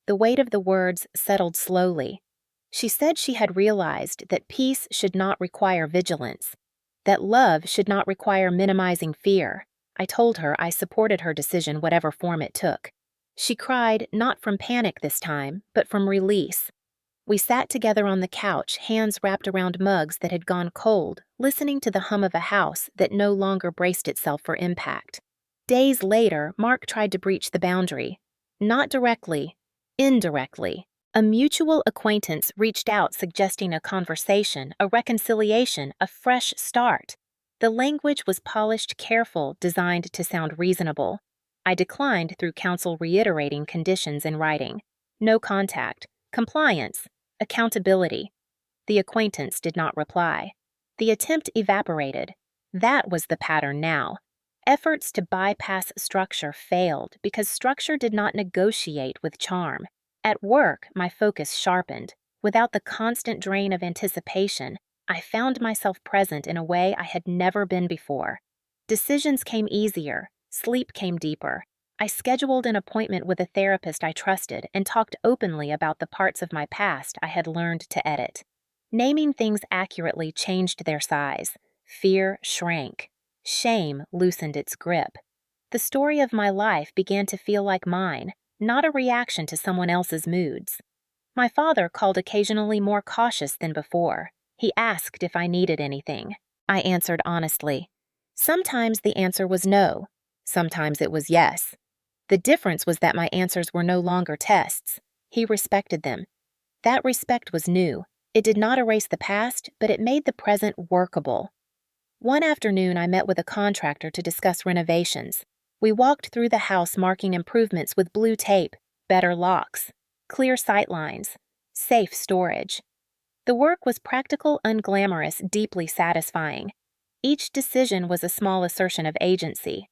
The weight of the words settled slowly. She said she had realized that peace should not require vigilance, that love should not require minimizing fear. I told her I supported her decision, whatever form it took. She cried, not from panic this time, but from release. We sat together on the couch, hands wrapped around mugs that had gone cold, listening to the hum of a house that no longer braced itself for impact. Days later, Mark tried to breach the boundary. Not directly, indirectly. A mutual acquaintance reached out suggesting a conversation, a reconciliation, a fresh start. The language was polished, careful, designed to sound reasonable. I declined through counsel reiterating conditions in writing. No contact, compliance, accountability. The acquaintance did not reply. The attempt evaporated. That was the pattern now. Efforts to bypass structure failed because structure did not negotiate with charm. At work, my focus sharpened. Without the constant drain of anticipation, I found myself present in a way I had never been before. Decisions came easier. Sleep came deeper. I scheduled an appointment with a therapist I trusted and talked openly about the parts of my past I had learned to edit. Naming things accurately changed their size. Fear shrank. Shame loosened its grip. The story of my life began to feel like mine, not a reaction to someone else's moods. My father called occasionally, more cautious than before. He asked if I needed anything. I answered honestly. Sometimes the answer was no. Sometimes it was yes. The difference was that my answers were no longer tests. He respected them. That respect was new. It did not erase the past, but it made the present workable. One afternoon, I met with a contractor to discuss renovations. We walked through the house marking improvements with blue tape, better locks, clear sight lines, safe storage. The work was practical, unglamorous, deeply satisfying. Each decision was a small assertion of agency.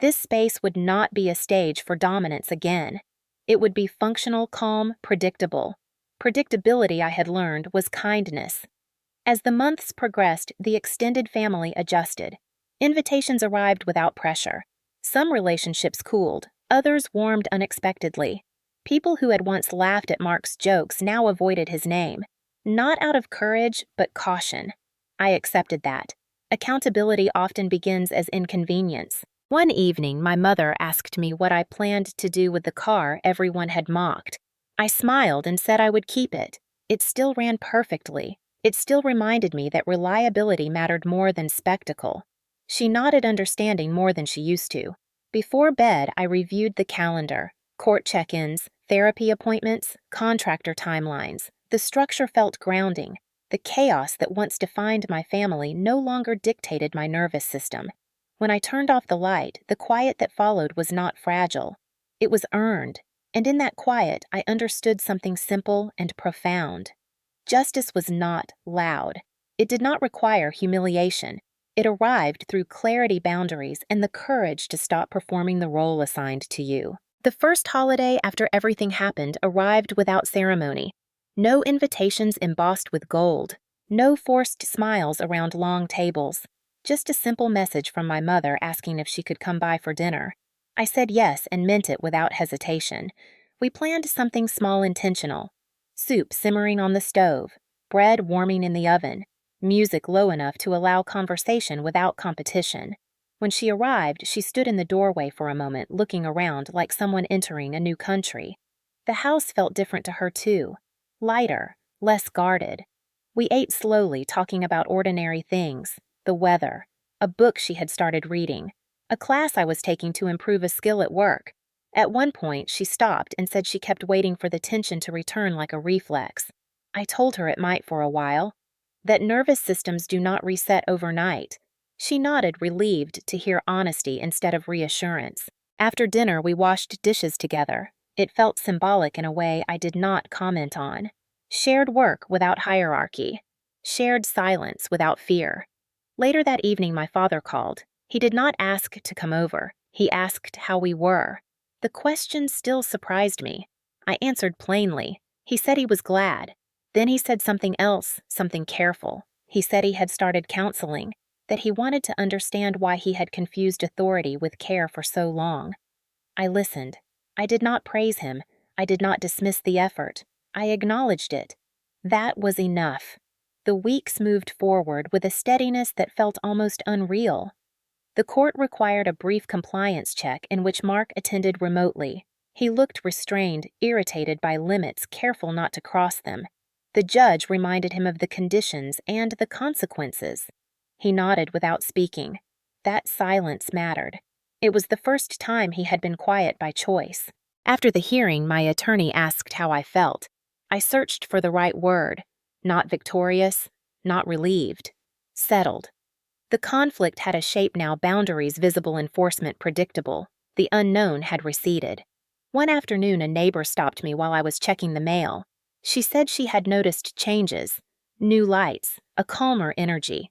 This space would not be a stage for dominance again. It would be functional, calm, predictable. Predictability, I had learned, was kindness. As the months progressed, the extended family adjusted. Invitations arrived without pressure. Some relationships cooled, others warmed unexpectedly. People who had once laughed at Mark's jokes now avoided his name. Not out of courage, but caution. I accepted that. Accountability often begins as inconvenience. One evening, my mother asked me what I planned to do with the car everyone had mocked. I smiled and said I would keep it. It still ran perfectly. It still reminded me that reliability mattered more than spectacle. She nodded, understanding more than she used to. Before bed, I reviewed the calendar. Court check-ins, therapy appointments, contractor timelines. The structure felt grounding. The chaos that once defined my family no longer dictated my nervous system. When I turned off the light, the quiet that followed was not fragile. It was earned, and in that quiet, I understood something simple and profound. Justice was not loud. It did not require humiliation. It arrived through clarity boundaries and the courage to stop performing the role assigned to you. The first holiday after everything happened arrived without ceremony. No invitations embossed with gold. No forced smiles around long tables. Just a simple message from my mother asking if she could come by for dinner. I said yes and meant it without hesitation. We planned something small intentional. Soup simmering on the stove, bread warming in the oven, music low enough to allow conversation without competition. When she arrived, she stood in the doorway for a moment, looking around like someone entering a new country. The house felt different to her too. Lighter, less guarded. We ate slowly, talking about ordinary things, the weather, a book she had started reading, a class I was taking to improve a skill at work. At one point, she stopped and said she kept waiting for the tension to return like a reflex. I told her it might for a while, that nervous systems do not reset overnight. She nodded, relieved to hear honesty instead of reassurance. After dinner, we washed dishes together. It felt symbolic in a way I did not comment on. Shared work without hierarchy. Shared silence without fear. Later that evening, my father called. He did not ask to come over. He asked how we were. The question still surprised me. I answered plainly. He said he was glad. Then he said something else, something careful. He said he had started counseling, that he wanted to understand why he had confused authority with care for so long. I listened. I did not praise him. I did not dismiss the effort. I acknowledged it. That was enough. The weeks moved forward with a steadiness that felt almost unreal. The court required a brief compliance check in which Mark attended remotely. He looked restrained, irritated by limits, careful not to cross them. The judge reminded him of the conditions and the consequences. He nodded without speaking. That silence mattered. It was the first time he had been quiet by choice. After the hearing, my attorney asked how I felt. I searched for the right word. Not victorious, not relieved. Settled. The conflict had a shape now, boundaries visible, enforcement predictable. The unknown had receded. One afternoon, a neighbor stopped me while I was checking the mail. She said she had noticed changes. New lights, a calmer energy.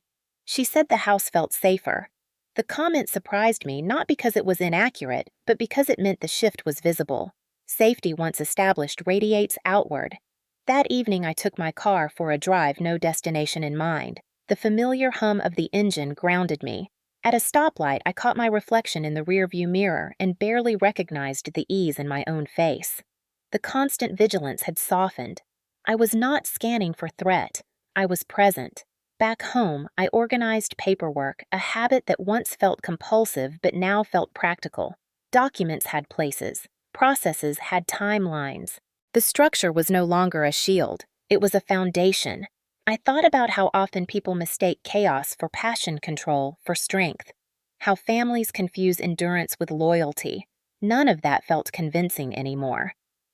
She said the house felt safer. The comment surprised me, not because it was inaccurate, but because it meant the shift was visible. Safety once established radiates outward. That evening I took my car for a drive, no destination in mind. The familiar hum of the engine grounded me. At a stoplight, I caught my reflection in the rearview mirror and barely recognized the ease in my own face. The constant vigilance had softened. I was not scanning for threat. I was present. Back home, I organized paperwork, a habit that once felt compulsive but now felt practical. Documents had places. Processes had timelines. The structure was no longer a shield. It was a foundation. I thought about how often people mistake chaos for passion control, for strength. How families confuse endurance with loyalty. None of that felt convincing anymore.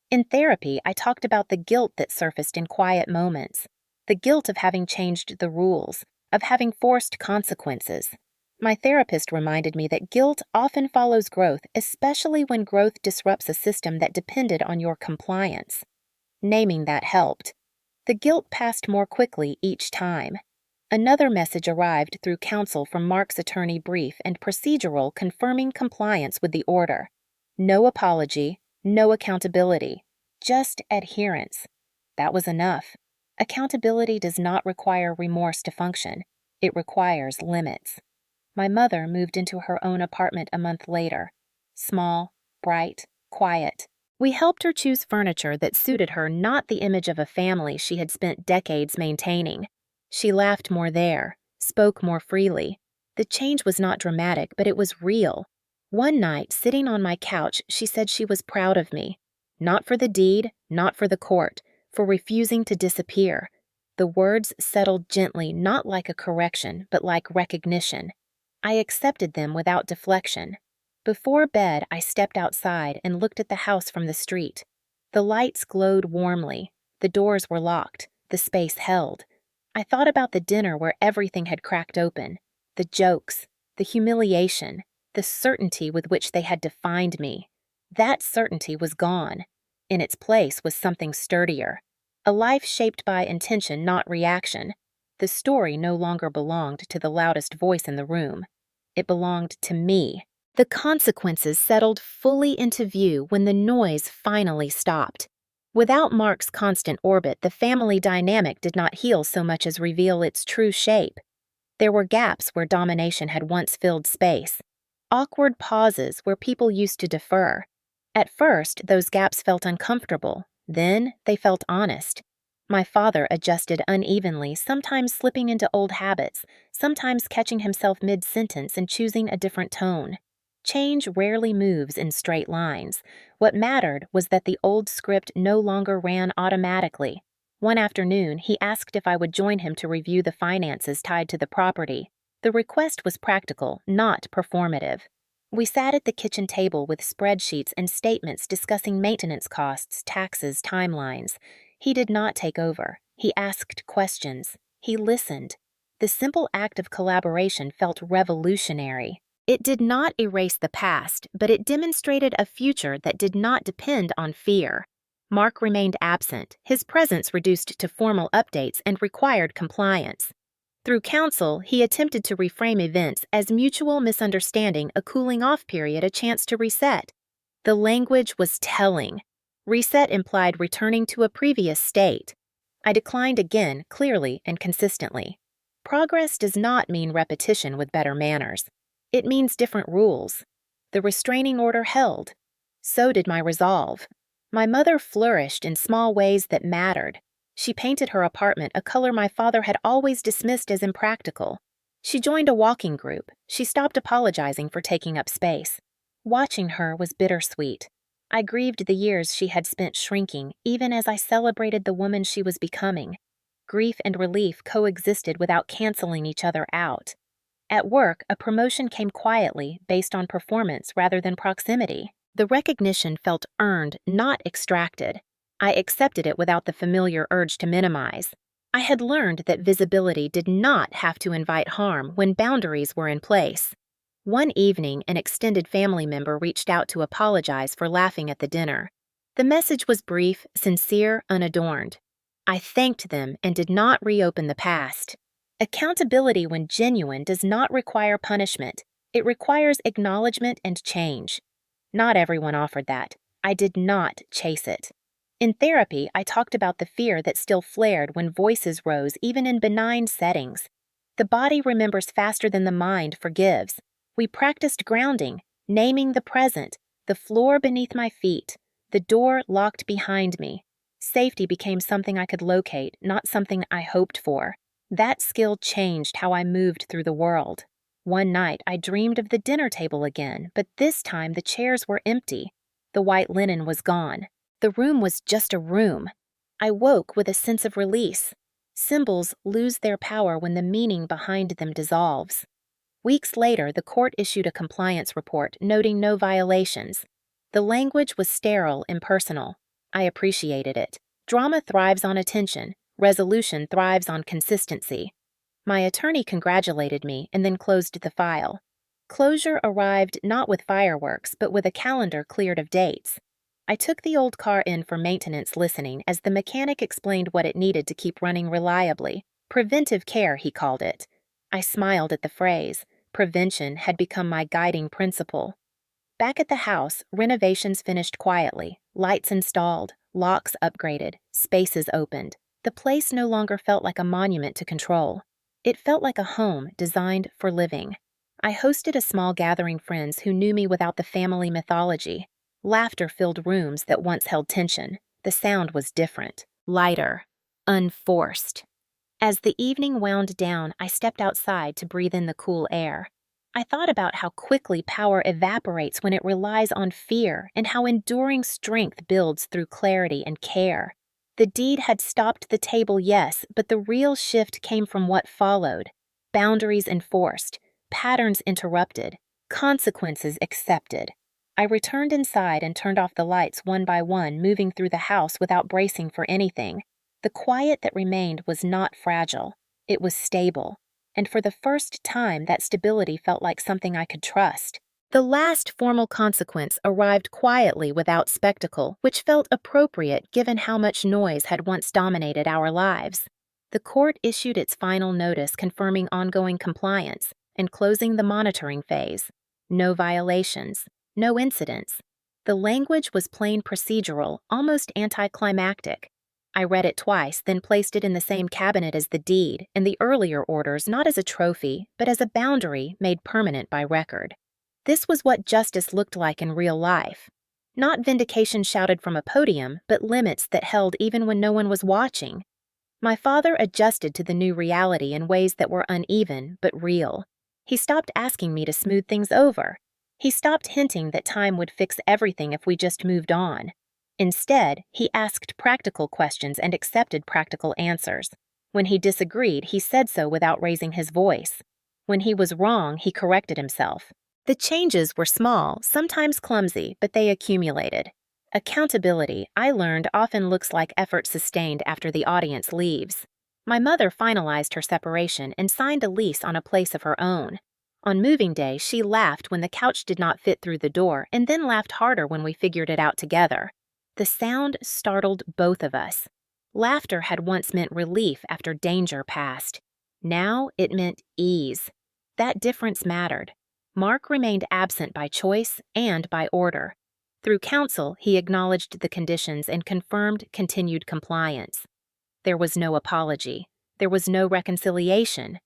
In therapy, I talked about the guilt that surfaced in quiet moments. The guilt of having changed the rules, of having forced consequences. My therapist reminded me that guilt often follows growth, especially when growth disrupts a system that depended on your compliance. Naming that helped. The guilt passed more quickly each time. Another message arrived through counsel from Mark's attorney, brief and procedural, confirming compliance with the order. No apology, no accountability, just adherence. That was enough. Accountability does not require remorse to function. It requires limits. My mother moved into her own apartment a month later. Small, bright, quiet. We helped her choose furniture that suited her, not the image of a family she had spent decades maintaining. She laughed more there, spoke more freely. The change was not dramatic, but it was real. One night, sitting on my couch, she said she was proud of me. Not for the deed, not for the court, for refusing to disappear. The words settled gently, not like a correction, but like recognition. I accepted them without deflection. Before bed, I stepped outside and looked at the house from the street. The lights glowed warmly. The doors were locked. The space held. I thought about the dinner where everything had cracked open. The jokes, the humiliation, the certainty with which they had defined me. That certainty was gone. In its place was something sturdier. A life shaped by intention, not reaction. The story no longer belonged to the loudest voice in the room. It belonged to me. The consequences settled fully into view when the noise finally stopped. Without Mark's constant orbit, the family dynamic did not heal so much as reveal its true shape. There were gaps where domination had once filled space. Awkward pauses where people used to defer. At first, those gaps felt uncomfortable. Then, they felt honest. My father adjusted unevenly, sometimes slipping into old habits, sometimes catching himself mid-sentence and choosing a different tone. Change rarely moves in straight lines. What mattered was that the old script no longer ran automatically. One afternoon, he asked if I would join him to review the finances tied to the property. The request was practical, not performative. We sat at the kitchen table with spreadsheets and statements discussing maintenance costs, taxes, timelines. He did not take over. He asked questions. He listened. The simple act of collaboration felt revolutionary. It did not erase the past, but it demonstrated a future that did not depend on fear. Mark remained absent, his presence reduced to formal updates and required compliance. Through counsel, he attempted to reframe events as mutual misunderstanding, a cooling-off period, a chance to reset. The language was telling. Reset implied returning to a previous state. I declined again, clearly and consistently. Progress does not mean repetition with better manners. It means different rules. The restraining order held. So did my resolve. My mother flourished in small ways that mattered. She painted her apartment a color my father had always dismissed as impractical. She joined a walking group. She stopped apologizing for taking up space. Watching her was bittersweet. I grieved the years she had spent shrinking, even as I celebrated the woman she was becoming. Grief and relief coexisted without canceling each other out. At work, a promotion came quietly, based on performance rather than proximity. The recognition felt earned, not extracted. I accepted it without the familiar urge to minimize. I had learned that visibility did not have to invite harm when boundaries were in place. One evening, an extended family member reached out to apologize for laughing at the dinner. The message was brief, sincere, unadorned. I thanked them and did not reopen the past. Accountability, when genuine, does not require punishment. It requires acknowledgement and change. Not everyone offered that. I did not chase it. In therapy, I talked about the fear that still flared when voices rose even in benign settings. The body remembers faster than the mind forgives. We practiced grounding, naming the present, the floor beneath my feet, the door locked behind me. Safety became something I could locate, not something I hoped for. That skill changed how I moved through the world. One night, I dreamed of the dinner table again, but this time the chairs were empty. The white linen was gone. The room was just a room. I woke with a sense of release. Symbols lose their power when the meaning behind them dissolves. Weeks later, the court issued a compliance report noting no violations. The language was sterile, impersonal. I appreciated it. Drama thrives on attention. Resolution thrives on consistency. My attorney congratulated me and then closed the file. Closure arrived not with fireworks, but with a calendar cleared of dates. I took the old car in for maintenance listening as the mechanic explained what it needed to keep running reliably. Preventive care, he called it. I smiled at the phrase. Prevention had become my guiding principle. Back at the house, renovations finished quietly, lights installed, locks upgraded, spaces opened. The place no longer felt like a monument to control. It felt like a home designed for living. I hosted a small gathering friends who knew me without the family mythology. Laughter filled rooms that once held tension. The sound was different, lighter, unforced. As the evening wound down, I stepped outside to breathe in the cool air. I thought about how quickly power evaporates when it relies on fear and how enduring strength builds through clarity and care. The deed had stopped the table, yes, but the real shift came from what followed. Boundaries enforced, patterns interrupted. Consequences accepted. I returned inside and turned off the lights one by one, moving through the house without bracing for anything. The quiet that remained was not fragile. It was stable. And for the first time, that stability felt like something I could trust. The last formal consequence arrived quietly without spectacle, which felt appropriate given how much noise had once dominated our lives. The court issued its final notice confirming ongoing compliance and closing the monitoring phase. No violations, no incidents. The language was plain procedural, almost anticlimactic. I read it twice, then placed it in the same cabinet as the deed and the earlier orders, not as a trophy, but as a boundary made permanent by record. This was what justice looked like in real life. Not vindication shouted from a podium, but limits that held even when no one was watching. My father adjusted to the new reality in ways that were uneven but real. He stopped asking me to smooth things over. He stopped hinting that time would fix everything if we just moved on. Instead, he asked practical questions and accepted practical answers. When he disagreed, he said so without raising his voice. When he was wrong, he corrected himself. The changes were small, sometimes clumsy, but they accumulated. Accountability, I learned, often looks like effort sustained after the audience leaves. My mother finalized her separation and signed a lease on a place of her own. On moving day, she laughed when the couch did not fit through the door and then laughed harder when we figured it out together. The sound startled both of us. Laughter had once meant relief after danger passed. Now it meant ease. That difference mattered. Mark remained absent by choice and by order. Through counsel, he acknowledged the conditions and confirmed continued compliance. There was no apology. There was no reconciliation.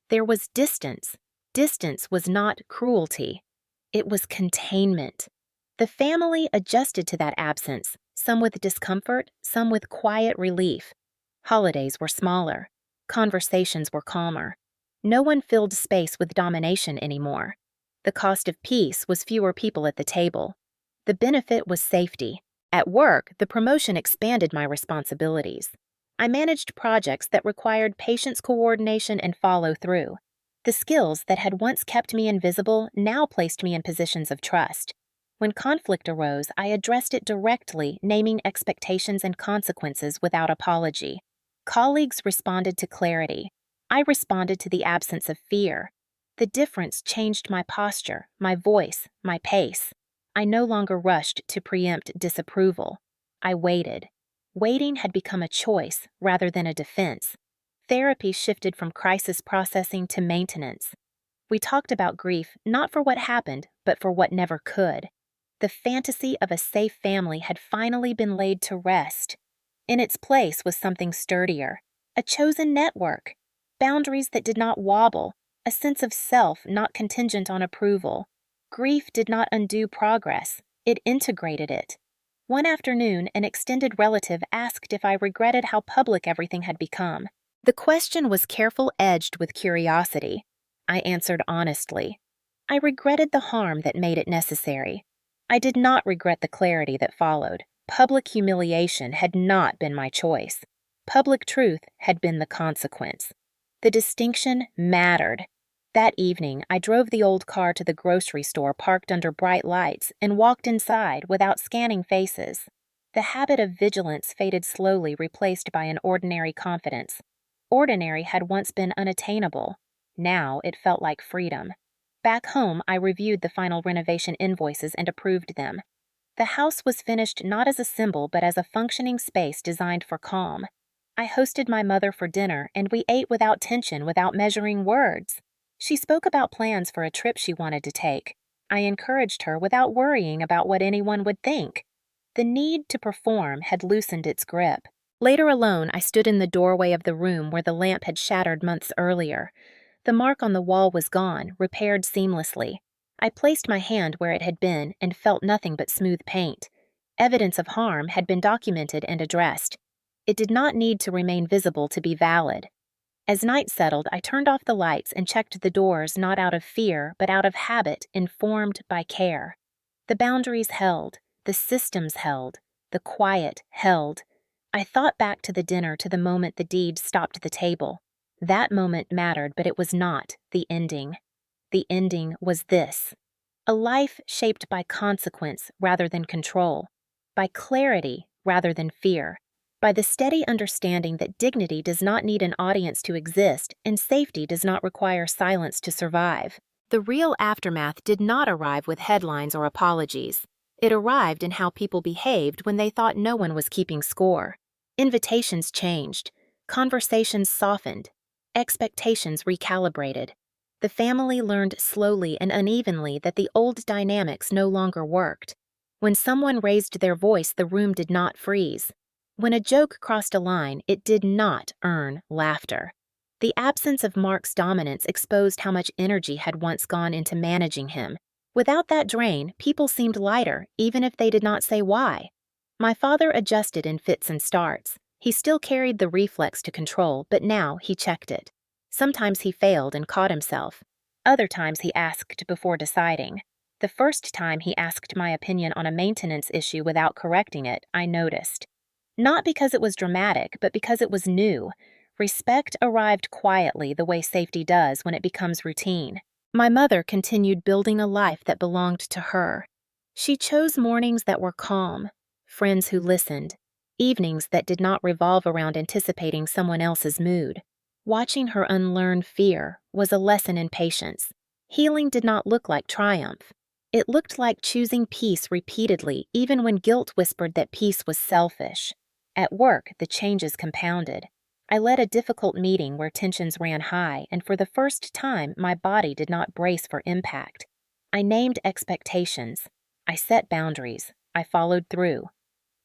There was distance. Distance was not cruelty. It was containment. The family adjusted to that absence, some with discomfort, some with quiet relief. Holidays were smaller. Conversations were calmer. No one filled space with domination anymore. The cost of peace was fewer people at the table. The benefit was safety. At work, the promotion expanded my responsibilities. I managed projects that required patience coordination and follow-through. The skills that had once kept me invisible now placed me in positions of trust. When conflict arose, I addressed it directly, naming expectations and consequences without apology. Colleagues responded to clarity. I responded to the absence of fear. The difference changed my posture, my voice, my pace. I no longer rushed to preempt disapproval. I waited. Waiting had become a choice rather than a defense. Therapy shifted from crisis processing to maintenance. We talked about grief not for what happened, but for what never could. The fantasy of a safe family had finally been laid to rest. In its place was something sturdier, a chosen network, boundaries that did not wobble, a sense of self not contingent on approval. Grief did not undo progress, it integrated it. One afternoon, an extended relative asked if I regretted how public everything had become. The question was careful edged with curiosity. I answered honestly. I regretted the harm that made it necessary. I did not regret the clarity that followed. Public humiliation had not been my choice. Public truth had been the consequence. The distinction mattered. That evening, I drove the old car to the grocery store parked under bright lights and walked inside without scanning faces. The habit of vigilance faded slowly, replaced by an ordinary confidence. Ordinary had once been unattainable. Now it felt like freedom. Back home, I reviewed the final renovation invoices and approved them. The house was finished not as a symbol but as a functioning space designed for calm. I hosted my mother for dinner, and we ate without tension, without measuring words. She spoke about plans for a trip she wanted to take. I encouraged her without worrying about what anyone would think. The need to perform had loosened its grip. Later alone, I stood in the doorway of the room where the lamp had shattered months earlier. The mark on the wall was gone, repaired seamlessly. I placed my hand where it had been and felt nothing but smooth paint. Evidence of harm had been documented and addressed. It did not need to remain visible to be valid. As night settled, I turned off the lights and checked the doors not out of fear but out of habit, informed by care. The boundaries held, the systems held, the quiet held. I thought back to the dinner, to the moment the deed stopped the table. That moment mattered, but it was not the ending. The ending was this. A life shaped by consequence rather than control, by clarity rather than fear, by the steady understanding that dignity does not need an audience to exist and safety does not require silence to survive. The real aftermath did not arrive with headlines or apologies. It arrived in how people behaved when they thought no one was keeping score. Invitations changed, conversations softened, expectations recalibrated. The family learned slowly and unevenly that the old dynamics no longer worked. When someone raised their voice, the room did not freeze. When a joke crossed a line, it did not earn laughter. The absence of Mark's dominance exposed how much energy had once gone into managing him. Without that drain, people seemed lighter, even if they did not say why. My father adjusted in fits and starts. He still carried the reflex to control, but now he checked it. Sometimes he failed and caught himself. Other times he asked before deciding. The first time he asked my opinion on a maintenance issue without correcting it, I noticed. Not because it was dramatic, but because it was new. Respect arrived quietly the way safety does when it becomes routine. My mother continued building a life that belonged to her. She chose mornings that were calm, friends who listened, evenings that did not revolve around anticipating someone else's mood. Watching her unlearn fear was a lesson in patience. Healing did not look like triumph. It looked like choosing peace repeatedly, even when guilt whispered that peace was selfish. At work, the changes compounded. I led a difficult meeting where tensions ran high, and for the first time, my body did not brace for impact. I named expectations. I set boundaries. I followed through.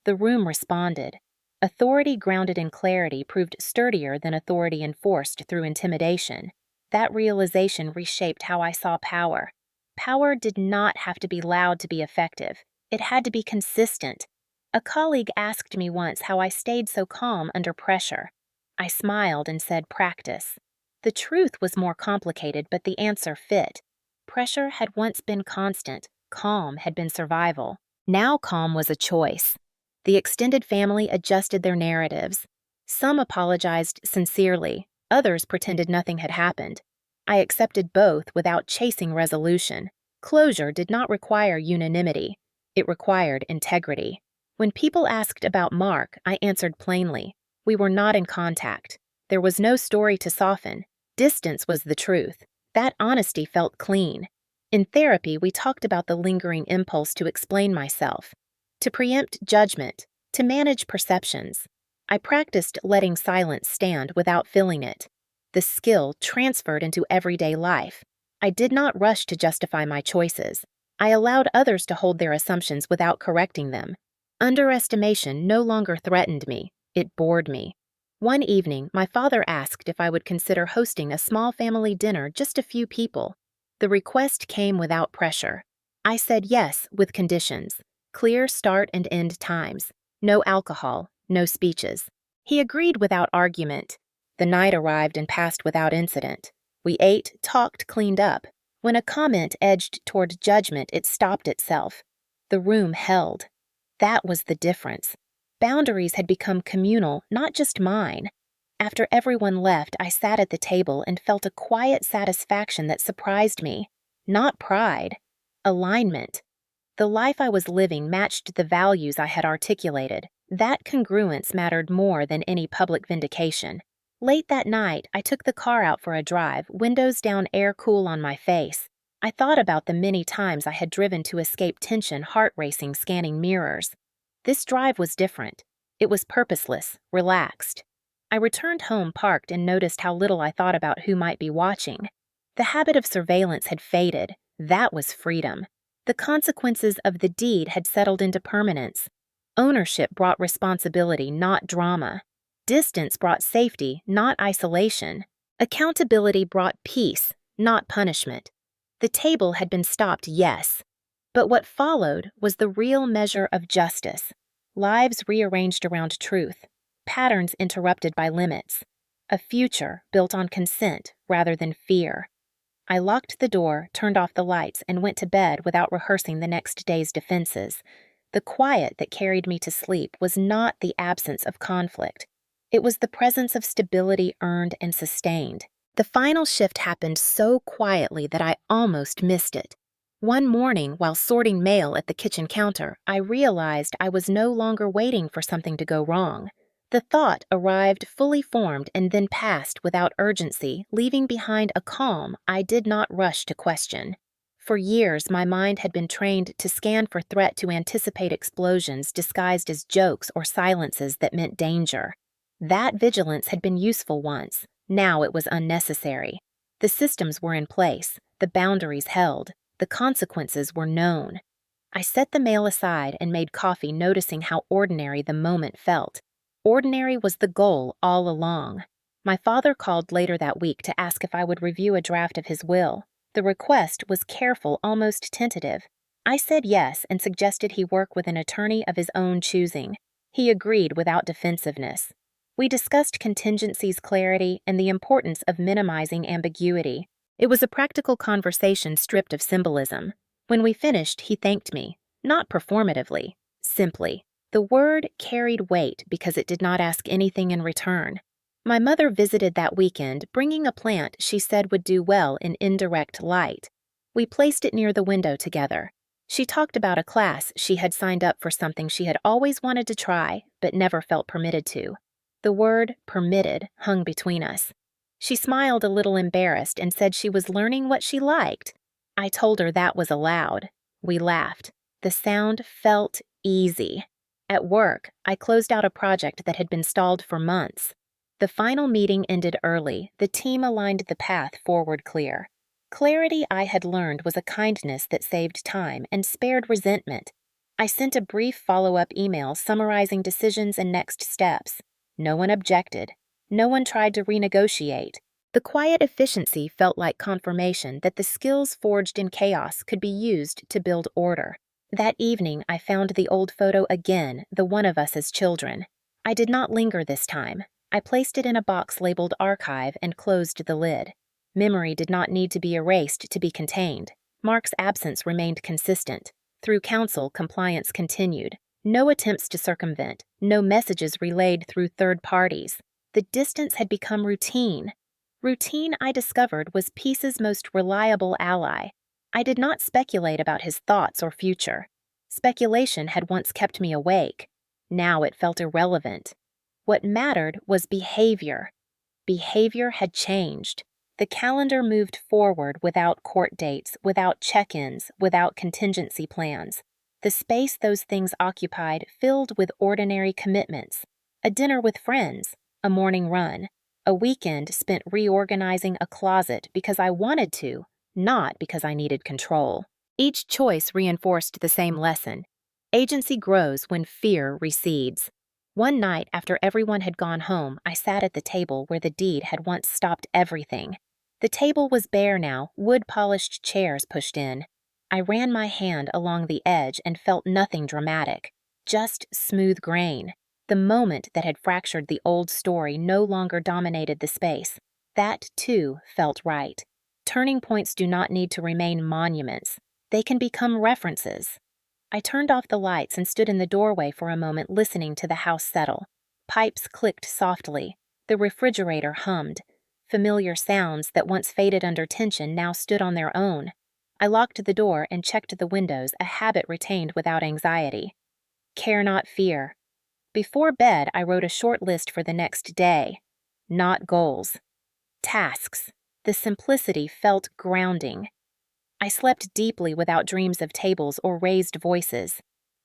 The room responded. Authority grounded in clarity proved sturdier than authority enforced through intimidation. That realization reshaped how I saw power. Power did not have to be loud to be effective. It had to be consistent. A colleague asked me once how I stayed so calm under pressure. I smiled and said practice. The truth was more complicated, but the answer fit. Pressure had once been constant. Calm had been survival. Now calm was a choice. The extended family adjusted their narratives. Some apologized sincerely. Others pretended nothing had happened. I accepted both without chasing resolution. Closure did not require unanimity. It required integrity. When people asked about Mark, I answered plainly. We were not in contact. There was no story to soften. Distance was the truth. That honesty felt clean. In therapy, we talked about the lingering impulse to explain myself, to preempt judgment, to manage perceptions. I practiced letting silence stand without filling it. The skill transferred into everyday life. I did not rush to justify my choices. I allowed others to hold their assumptions without correcting them. Underestimation no longer threatened me. It bored me. One evening, my father asked if I would consider hosting a small family dinner, just a few people. The request came without pressure. I said yes, with conditions. Clear start and end times. No alcohol, no speeches. He agreed without argument. The night arrived and passed without incident. We ate, talked, cleaned up. When a comment edged toward judgment, it stopped itself. The room held. That was the difference. Boundaries had become communal, not just mine. After everyone left, I sat at the table and felt a quiet satisfaction that surprised me. Not pride. Alignment. The life I was living matched the values I had articulated. That congruence mattered more than any public vindication. Late that night, I took the car out for a drive, windows down, air cool on my face. I thought about the many times I had driven to escape tension, heart racing, scanning mirrors. This drive was different. It was purposeless, relaxed. I returned home parked and noticed how little I thought about who might be watching. The habit of surveillance had faded. That was freedom. The consequences of the deed had settled into permanence. Ownership brought responsibility, not drama. Distance brought safety, not isolation. Accountability brought peace, not punishment. The table had been stopped, yes. But what followed was the real measure of justice. Lives rearranged around truth. Patterns interrupted by limits. A future built on consent rather than fear. I locked the door, turned off the lights, and went to bed without rehearsing the next day's defenses. The quiet that carried me to sleep was not the absence of conflict. It was the presence of stability earned and sustained. The final shift happened so quietly that I almost missed it. One morning, while sorting mail at the kitchen counter, I realized I was no longer waiting for something to go wrong. The thought arrived fully formed and then passed without urgency, leaving behind a calm I did not rush to question. For years, my mind had been trained to scan for threat to anticipate explosions disguised as jokes or silences that meant danger. That vigilance had been useful once. Now it was unnecessary. The systems were in place, the boundaries held. The consequences were known. I set the mail aside and made coffee, noticing how ordinary the moment felt. Ordinary was the goal all along. My father called later that week to ask if I would review a draft of his will. The request was careful, almost tentative. I said yes and suggested he work with an attorney of his own choosing. He agreed without defensiveness. We discussed contingencies, clarity, and the importance of minimizing ambiguity. It was a practical conversation stripped of symbolism. When we finished, he thanked me, not performatively, simply. The word carried weight because it did not ask anything in return. My mother visited that weekend, bringing a plant she said would do well in indirect light. We placed it near the window together. She talked about a class she had signed up for, something she had always wanted to try, but never felt permitted to. The word permitted hung between us. She smiled a little embarrassed and said she was learning what she liked. I told her that was allowed. We laughed. The sound felt easy. At work, I closed out a project that had been stalled for months. The final meeting ended early. The team aligned the path forward clear. Clarity, I had learned, was a kindness that saved time and spared resentment. I sent a brief follow-up email summarizing decisions and next steps. No one objected. No one tried to renegotiate. The quiet efficiency felt like confirmation that the skills forged in chaos could be used to build order. That evening, I found the old photo again, the one of us as children. I did not linger this time. I placed it in a box labeled Archive and closed the lid. Memory did not need to be erased to be contained. Mark's absence remained consistent. Through counsel, compliance continued. No attempts to circumvent, no messages relayed through third parties. The distance had become routine. Routine, I discovered, was peace's most reliable ally. I did not speculate about his thoughts or future. Speculation had once kept me awake. Now it felt irrelevant. What mattered was behavior. Behavior had changed. The calendar moved forward without court dates, without check-ins, without contingency plans. The space those things occupied filled with ordinary commitments. A dinner with friends, a morning run, a weekend spent reorganizing a closet because I wanted to, not because I needed control. Each choice reinforced the same lesson. Agency grows when fear recedes. One night, after everyone had gone home, I sat at the table where the deed had once stopped everything. The table was bare now, wood-polished chairs pushed in. I ran my hand along the edge and felt nothing dramatic, just smooth grain. The moment that had fractured the old story no longer dominated the space. That, too, felt right. Turning points do not need to remain monuments. They can become references. I turned off the lights and stood in the doorway for a moment, listening to the house settle. Pipes clicked softly. The refrigerator hummed. Familiar sounds that once faded under tension now stood on their own. I locked the door and checked the windows, a habit retained without anxiety. Care not fear. Before bed, I wrote a short list for the next day. Not goals. Tasks. The simplicity felt grounding. I slept deeply without dreams of tables or raised voices.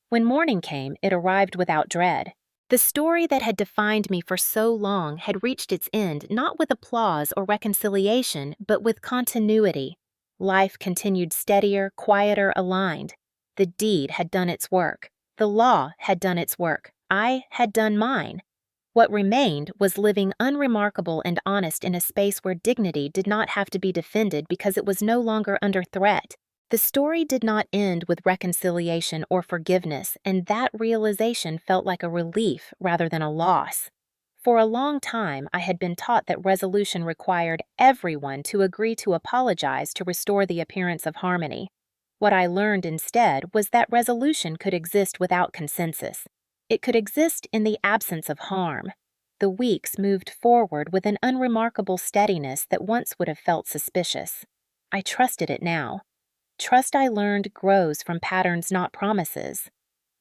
When morning came, it arrived without dread. The story that had defined me for so long had reached its end, not with applause or reconciliation, but with continuity. Life continued steadier, quieter, aligned. The deed had done its work. The law had done its work. I had done mine. What remained was living unremarkable and honest in a space where dignity did not have to be defended because it was no longer under threat. The story did not end with reconciliation or forgiveness, and that realization felt like a relief rather than a loss. For a long time, I had been taught that resolution required everyone to agree to apologize to restore the appearance of harmony. What I learned instead was that resolution could exist without consensus. It could exist in the absence of harm. The weeks moved forward with an unremarkable steadiness that once would have felt suspicious. I trusted it now. Trust I learned grows from patterns, not promises.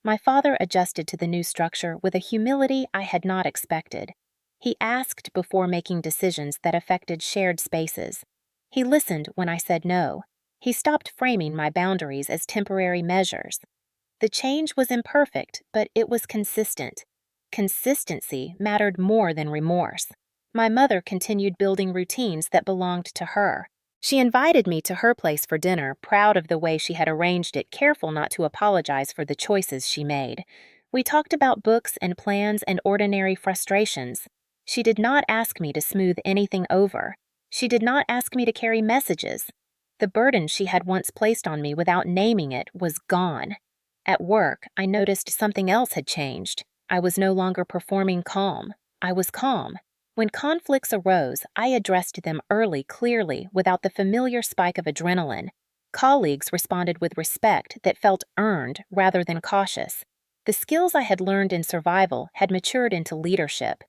My father adjusted to the new structure with a humility I had not expected. He asked before making decisions that affected shared spaces. He listened when I said no. He stopped framing my boundaries as temporary measures. The change was imperfect, but it was consistent. Consistency mattered more than remorse. My mother continued building routines that belonged to her. She invited me to her place for dinner, proud of the way she had arranged it, careful not to apologize for the choices she made. We talked about books and plans and ordinary frustrations. She did not ask me to smooth anything over. She did not ask me to carry messages. The burden she had once placed on me without naming it was gone. At work, I noticed something else had changed. I was no longer performing calm. I was calm. When conflicts arose, I addressed them early, clearly, without the familiar spike of adrenaline. Colleagues responded with respect that felt earned rather than cautious. The skills I had learned in survival had matured into leadership.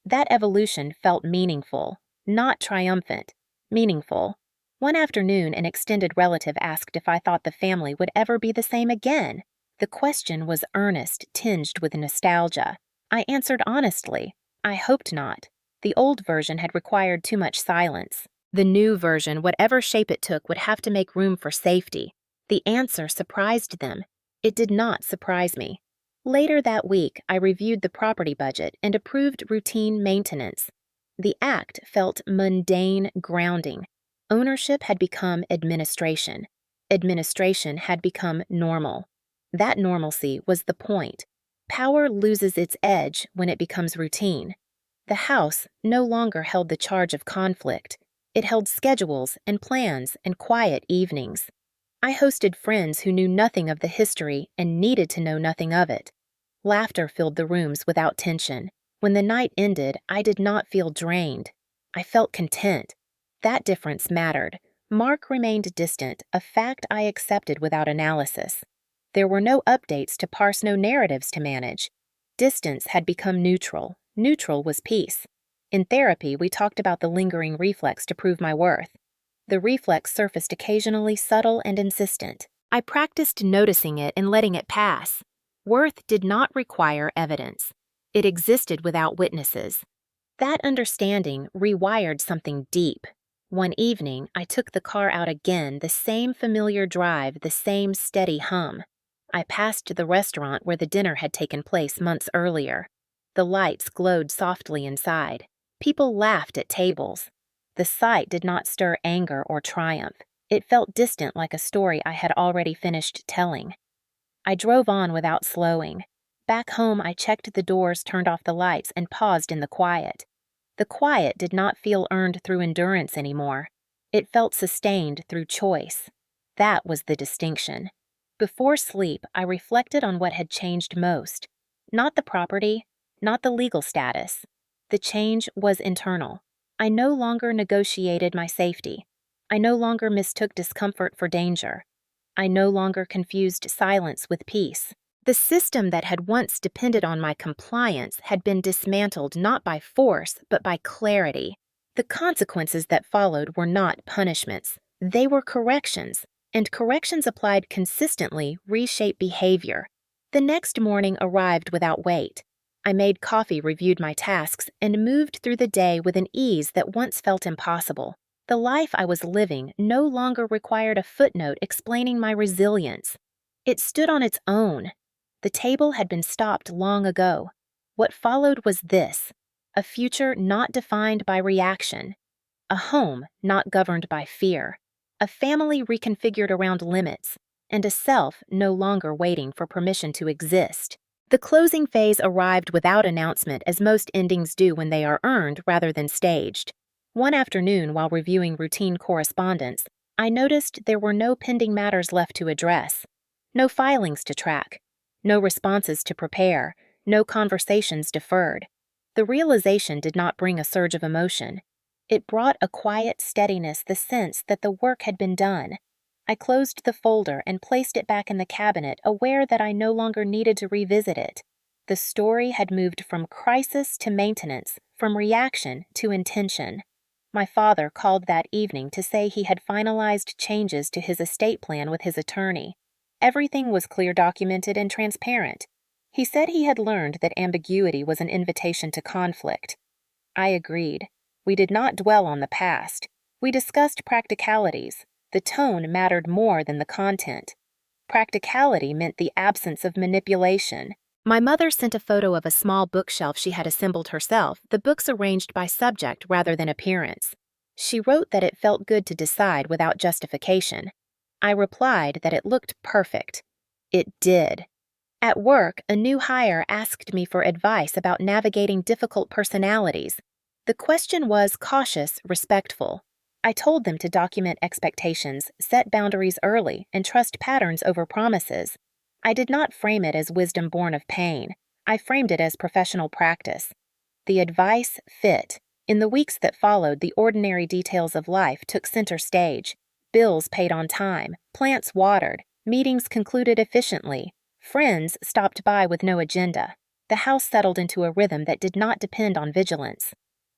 That evolution felt meaningful, not triumphant. Meaningful. One afternoon, an extended relative asked if I thought the family would ever be the same again. The question was earnest, tinged with nostalgia. I answered honestly, I hoped not. The old version had required too much silence. The new version, whatever shape it took, would have to make room for safety. The answer surprised them. It did not surprise me. Later that week, I reviewed the property budget and approved routine maintenance. The act felt mundane, grounding. Ownership had become administration. Administration had become normal. That normalcy was the point. Power loses its edge when it becomes routine. The house no longer held the charge of conflict. It held schedules and plans and quiet evenings. I hosted friends who knew nothing of the history and needed to know nothing of it. Laughter filled the rooms without tension. When the night ended, I did not feel drained. I felt content. That difference mattered. Mark remained distant, a fact I accepted without analysis. There were no updates to parse, no narratives to manage. Distance had become neutral. Neutral was peace. In therapy, we talked about the lingering reflex to prove my worth. The reflex surfaced occasionally, subtle and insistent. I practiced noticing it and letting it pass. Worth did not require evidence. It existed without witnesses. That understanding rewired something deep. One evening, I took the car out again, the same familiar drive, the same steady hum. I passed the restaurant where the dinner had taken place months earlier. The lights glowed softly inside. People laughed at tables. The sight did not stir anger or triumph. It felt distant, like a story I had already finished telling. I drove on without slowing. Back home, I checked the doors, turned off the lights, and paused in the quiet. The quiet did not feel earned through endurance anymore. It felt sustained through choice. That was the distinction. Before sleep, I reflected on what had changed most. Not the property, not the legal status. The change was internal. I no longer negotiated my safety. I no longer mistook discomfort for danger. I no longer confused silence with peace. The system that had once depended on my compliance had been dismantled not by force, but by clarity. The consequences that followed were not punishments. They were corrections, and corrections applied consistently reshape behavior. The next morning arrived without wait. I made coffee, reviewed my tasks, and moved through the day with an ease that once felt impossible. The life I was living no longer required a footnote explaining my resilience. It stood on its own. The table had been stopped long ago. What followed was this: a future not defined by reaction, a home not governed by fear, a family reconfigured around limits, and a self no longer waiting for permission to exist. The closing phase arrived without announcement, as most endings do when they are earned rather than staged. One afternoon, while reviewing routine correspondence, I noticed there were no pending matters left to address, no filings to track, no responses to prepare, no conversations deferred. The realization did not bring a surge of emotion. It brought a quiet steadiness, the sense that the work had been done. I closed the folder and placed it back in the cabinet, aware that I no longer needed to revisit it. The story had moved from crisis to maintenance, from reaction to intention. My father called that evening to say he had finalized changes to his estate plan with his attorney. Everything was clear documented and transparent. He said he had learned that ambiguity was an invitation to conflict. I agreed. We did not dwell on the past. We discussed practicalities. The tone mattered more than the content. Practicality meant the absence of manipulation. My mother sent a photo of a small bookshelf she had assembled herself, the books arranged by subject rather than appearance. She wrote that it felt good to decide without justification. I replied that it looked perfect. It did. At work, a new hire asked me for advice about navigating difficult personalities. The question was cautious, respectful. I told them to document expectations, set boundaries early, and trust patterns over promises. I did not frame it as wisdom born of pain. I framed it as professional practice. The advice fit. In the weeks that followed, the ordinary details of life took center stage. Bills paid on time, plants watered, meetings concluded efficiently, friends stopped by with no agenda. The house settled into a rhythm that did not depend on vigilance.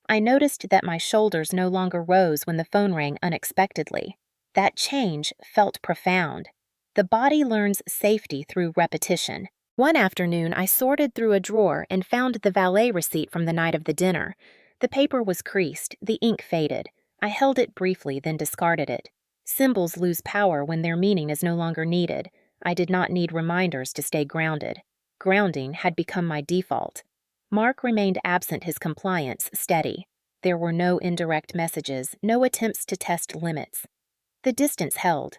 I noticed that my shoulders no longer rose when the phone rang unexpectedly. That change felt profound. The body learns safety through repetition. One afternoon, I sorted through a drawer and found the valet receipt from the night of the dinner. The paper was creased, the ink faded. I held it briefly, then discarded it. Symbols lose power when their meaning is no longer needed. I did not need reminders to stay grounded. Grounding had become my default. Mark remained absent, his compliance steady. There were no indirect messages, no attempts to test limits. The distance held.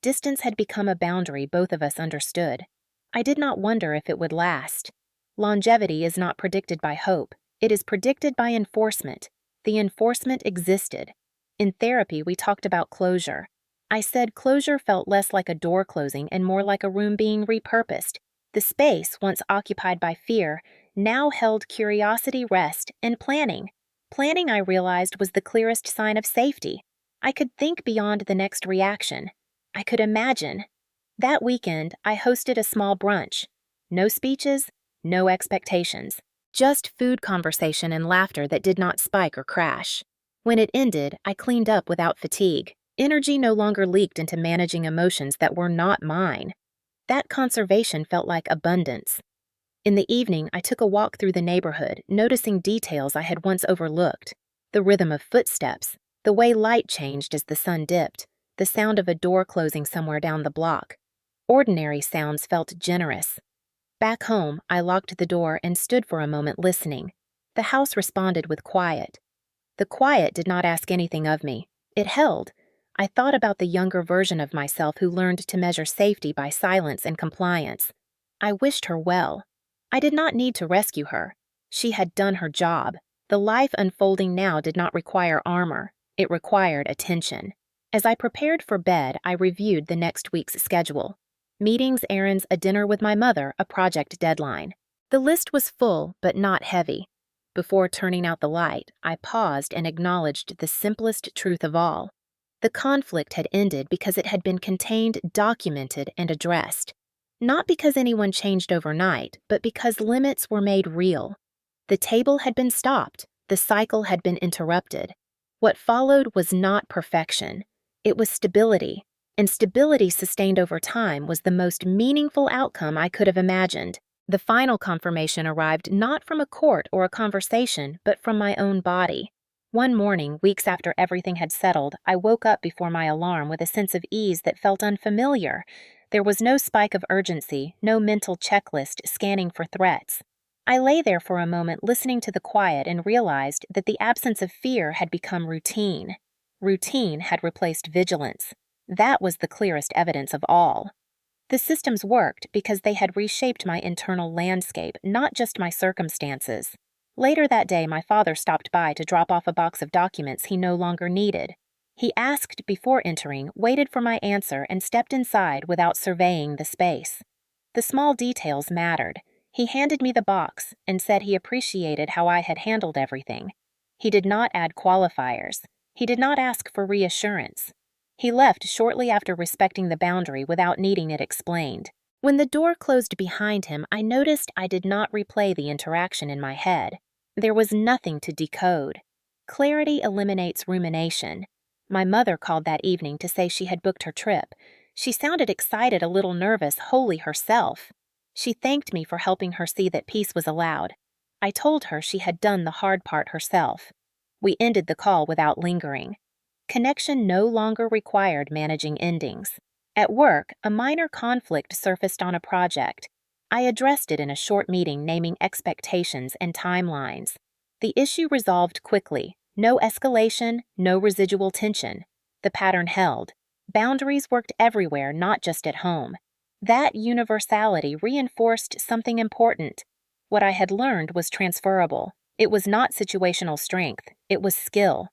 Distance had become a boundary both of us understood. I did not wonder if it would last. Longevity is not predicted by hope. It is predicted by enforcement. The enforcement existed. In therapy, we talked about closure. I said closure felt less like a door closing and more like a room being repurposed. The space, once occupied by fear, now held curiosity, rest, and planning. Planning, I realized, was the clearest sign of safety. I could think beyond the next reaction. I could imagine. That weekend, I hosted a small brunch. No speeches, no expectations. Just food conversation and laughter that did not spike or crash. When it ended, I cleaned up without fatigue. Energy no longer leaked into managing emotions that were not mine. That conservation felt like abundance. In the evening, I took a walk through the neighborhood, noticing details I had once overlooked. The rhythm of footsteps, the way light changed as the sun dipped, the sound of a door closing somewhere down the block. Ordinary sounds felt generous. Back home, I locked the door and stood for a moment listening. The house responded with quiet. The quiet did not ask anything of me. It held. I thought about the younger version of myself who learned to measure safety by silence and compliance. I wished her well. I did not need to rescue her. She had done her job. The life unfolding now did not require armor. It required attention. As I prepared for bed, I reviewed the next week's schedule. Meetings, errands, a dinner with my mother, a project deadline. The list was full, but not heavy. Before turning out the light, I paused and acknowledged the simplest truth of all. The conflict had ended because it had been contained, documented, and addressed. Not because anyone changed overnight, but because limits were made real. The table had been stopped. The cycle had been interrupted. What followed was not perfection. It was stability. And stability sustained over time was the most meaningful outcome I could have imagined. The final confirmation arrived not from a court or a conversation, but from my own body. One morning, weeks after everything had settled, I woke up before my alarm with a sense of ease that felt unfamiliar. There was no spike of urgency, no mental checklist scanning for threats. I lay there for a moment listening to the quiet and realized that the absence of fear had become routine. Routine had replaced vigilance. That was the clearest evidence of all. The systems worked because they had reshaped my internal landscape, not just my circumstances. Later that day, my father stopped by to drop off a box of documents he no longer needed. He asked before entering, waited for my answer, and stepped inside without surveying the space. The small details mattered. He handed me the box and said he appreciated how I had handled everything. He did not add qualifiers. He did not ask for reassurance. He left shortly after respecting the boundary without needing it explained. When the door closed behind him, I noticed I did not replay the interaction in my head. There was nothing to decode. Clarity eliminates rumination. My mother called that evening to say she had booked her trip. She sounded excited, a little nervous, wholly herself. She thanked me for helping her see that peace was allowed. I told her she had done the hard part herself. We ended the call without lingering. Connection no longer required managing endings. At work, a minor conflict surfaced on a project. I addressed it in a short meeting, naming expectations and timelines. The issue resolved quickly. No escalation, no residual tension. The pattern held. Boundaries worked everywhere, not just at home. That universality reinforced something important. What I had learned was transferable. It was not situational strength, it was skill.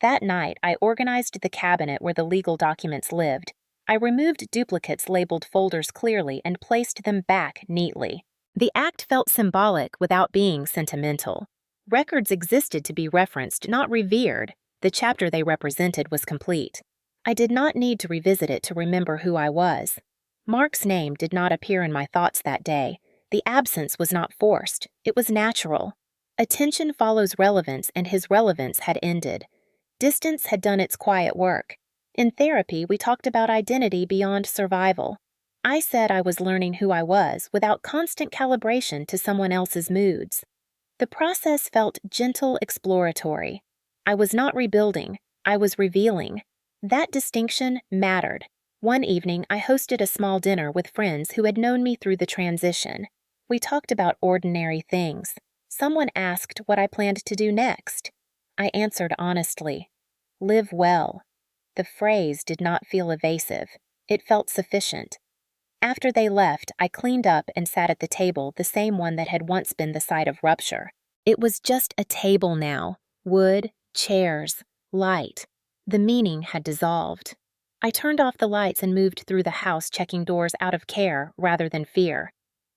That night, I organized the cabinet where the legal documents lived. I removed duplicates labeled folders clearly and placed them back neatly. The act felt symbolic without being sentimental. Records existed to be referenced, not revered. The chapter they represented was complete. I did not need to revisit it to remember who I was. Mark's name did not appear in my thoughts that day. The absence was not forced. It was natural. Attention follows relevance, and his relevance had ended. Distance had done its quiet work. In therapy, we talked about identity beyond survival. I said I was learning who I was without constant calibration to someone else's moods. The process felt gentle, exploratory. I was not rebuilding, I was revealing. That distinction mattered. One evening, I hosted a small dinner with friends who had known me through the transition. We talked about ordinary things. Someone asked what I planned to do next. I answered honestly, "Live well." The phrase did not feel evasive. It felt sufficient. After they left, I cleaned up and sat at the table, the same one that had once been the site of rupture. It was just a table now. Wood, chairs, light. The meaning had dissolved. I turned off the lights and moved through the house, checking doors out of care rather than fear.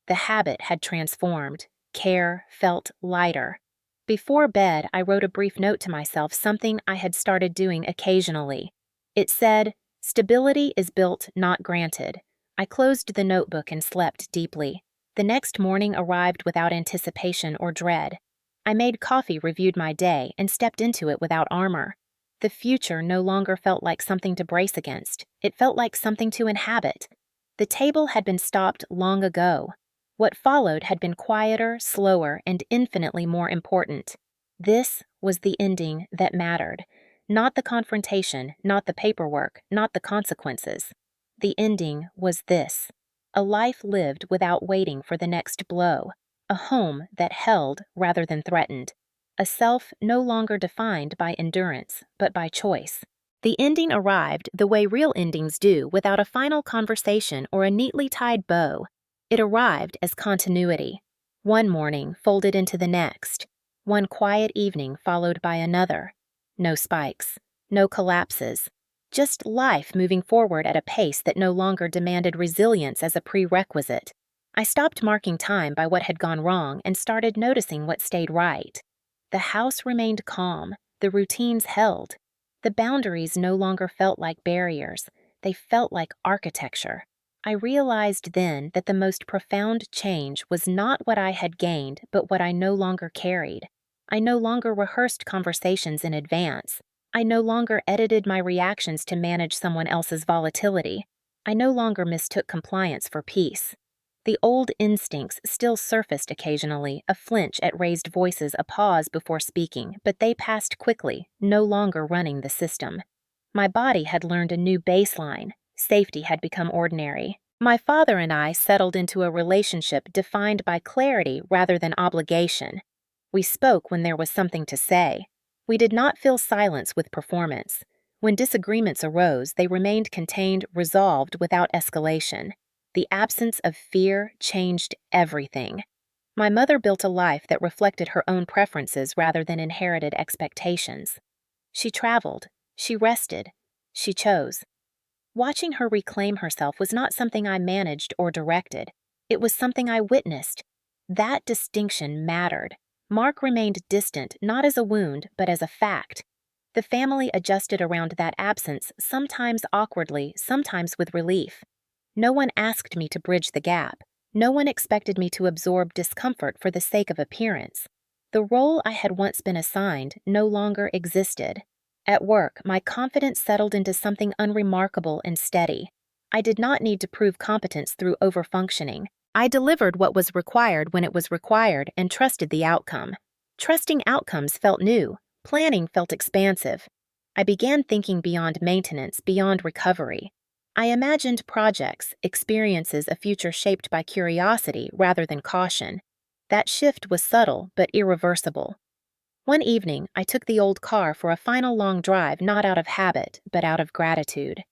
The habit had transformed. Care felt lighter. Before bed, I wrote a brief note to myself, something I had started doing occasionally. It said, "Stability is built, not granted." I closed the notebook and slept deeply. The next morning arrived without anticipation or dread. I made coffee, reviewed my day, and stepped into it without armor. The future no longer felt like something to brace against. It felt like something to inhabit. The table had been stopped long ago. What followed had been quieter, slower, and infinitely more important. This was the ending that mattered. Not the confrontation, not the paperwork, not the consequences. The ending was this: a life lived without waiting for the next blow, a home that held rather than threatened, a self no longer defined by endurance, but by choice. The ending arrived the way real endings do, without a final conversation or a neatly tied bow. It arrived as continuity. One morning folded into the next. One quiet evening followed by another. No spikes. No collapses. Just life moving forward at a pace that no longer demanded resilience as a prerequisite. I stopped marking time by what had gone wrong and started noticing what stayed right. The house remained calm. The routines held. The boundaries no longer felt like barriers. They felt like architecture. I realized then that the most profound change was not what I had gained, but what I no longer carried. I no longer rehearsed conversations in advance. I no longer edited my reactions to manage someone else's volatility. I no longer mistook compliance for peace. The old instincts still surfaced occasionally, a flinch at raised voices, a pause before speaking, but they passed quickly, no longer running the system. My body had learned a new baseline. Safety had become ordinary. My father and I settled into a relationship defined by clarity rather than obligation. We spoke when there was something to say. We did not fill silence with performance. When disagreements arose, they remained contained, resolved without escalation. The absence of fear changed everything. My mother built a life that reflected her own preferences rather than inherited expectations. She traveled. She rested. She chose. Watching her reclaim herself was not something I managed or directed. It was something I witnessed. That distinction mattered. Mark remained distant, not as a wound, but as a fact. The family adjusted around that absence, sometimes awkwardly, sometimes with relief. No one asked me to bridge the gap. No one expected me to absorb discomfort for the sake of appearance. The role I had once been assigned no longer existed. At work, my confidence settled into something unremarkable and steady. I did not need to prove competence through overfunctioning. I delivered what was required when it was required and trusted the outcome. Trusting outcomes felt new. Planning felt expansive. I began thinking beyond maintenance, beyond recovery. I imagined projects, experiences, a future shaped by curiosity rather than caution. That shift was subtle but irreversible. One evening, I took the old car for a final long drive, not out of habit, but out of gratitude.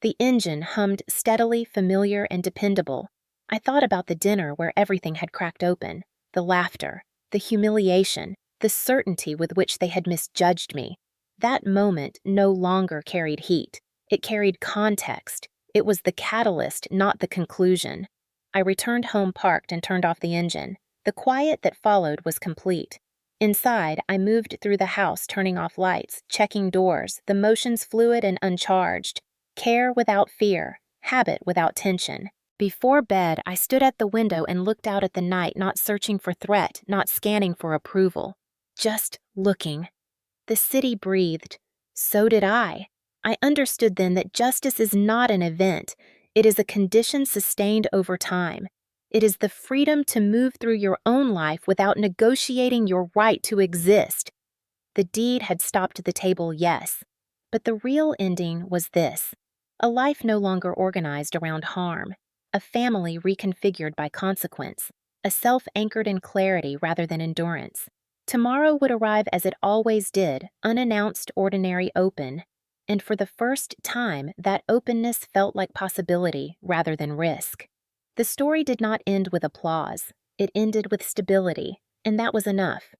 The engine hummed steadily, familiar, and dependable. I thought about the dinner where everything had cracked open, the laughter, the humiliation, the certainty with which they had misjudged me. That moment no longer carried heat. It carried context. It was the catalyst, not the conclusion. I returned home parked and turned off the engine. The quiet that followed was complete. Inside, I moved through the house, turning off lights, checking doors, the motions fluid and uncharged. Care without fear, habit without tension. Before bed, I stood at the window and looked out at the night, not searching for threat, not scanning for approval. Just looking. The city breathed. So did I. I understood then that justice is not an event. It is a condition sustained over time. It is the freedom to move through your own life without negotiating your right to exist. The deed had stopped the table, yes. But the real ending was this: a life no longer organized around harm, a family reconfigured by consequence, a self anchored in clarity rather than endurance. Tomorrow would arrive as it always did, unannounced, ordinary, open. And for the first time, that openness felt like possibility rather than risk. The story did not end with applause. It ended with stability, and that was enough.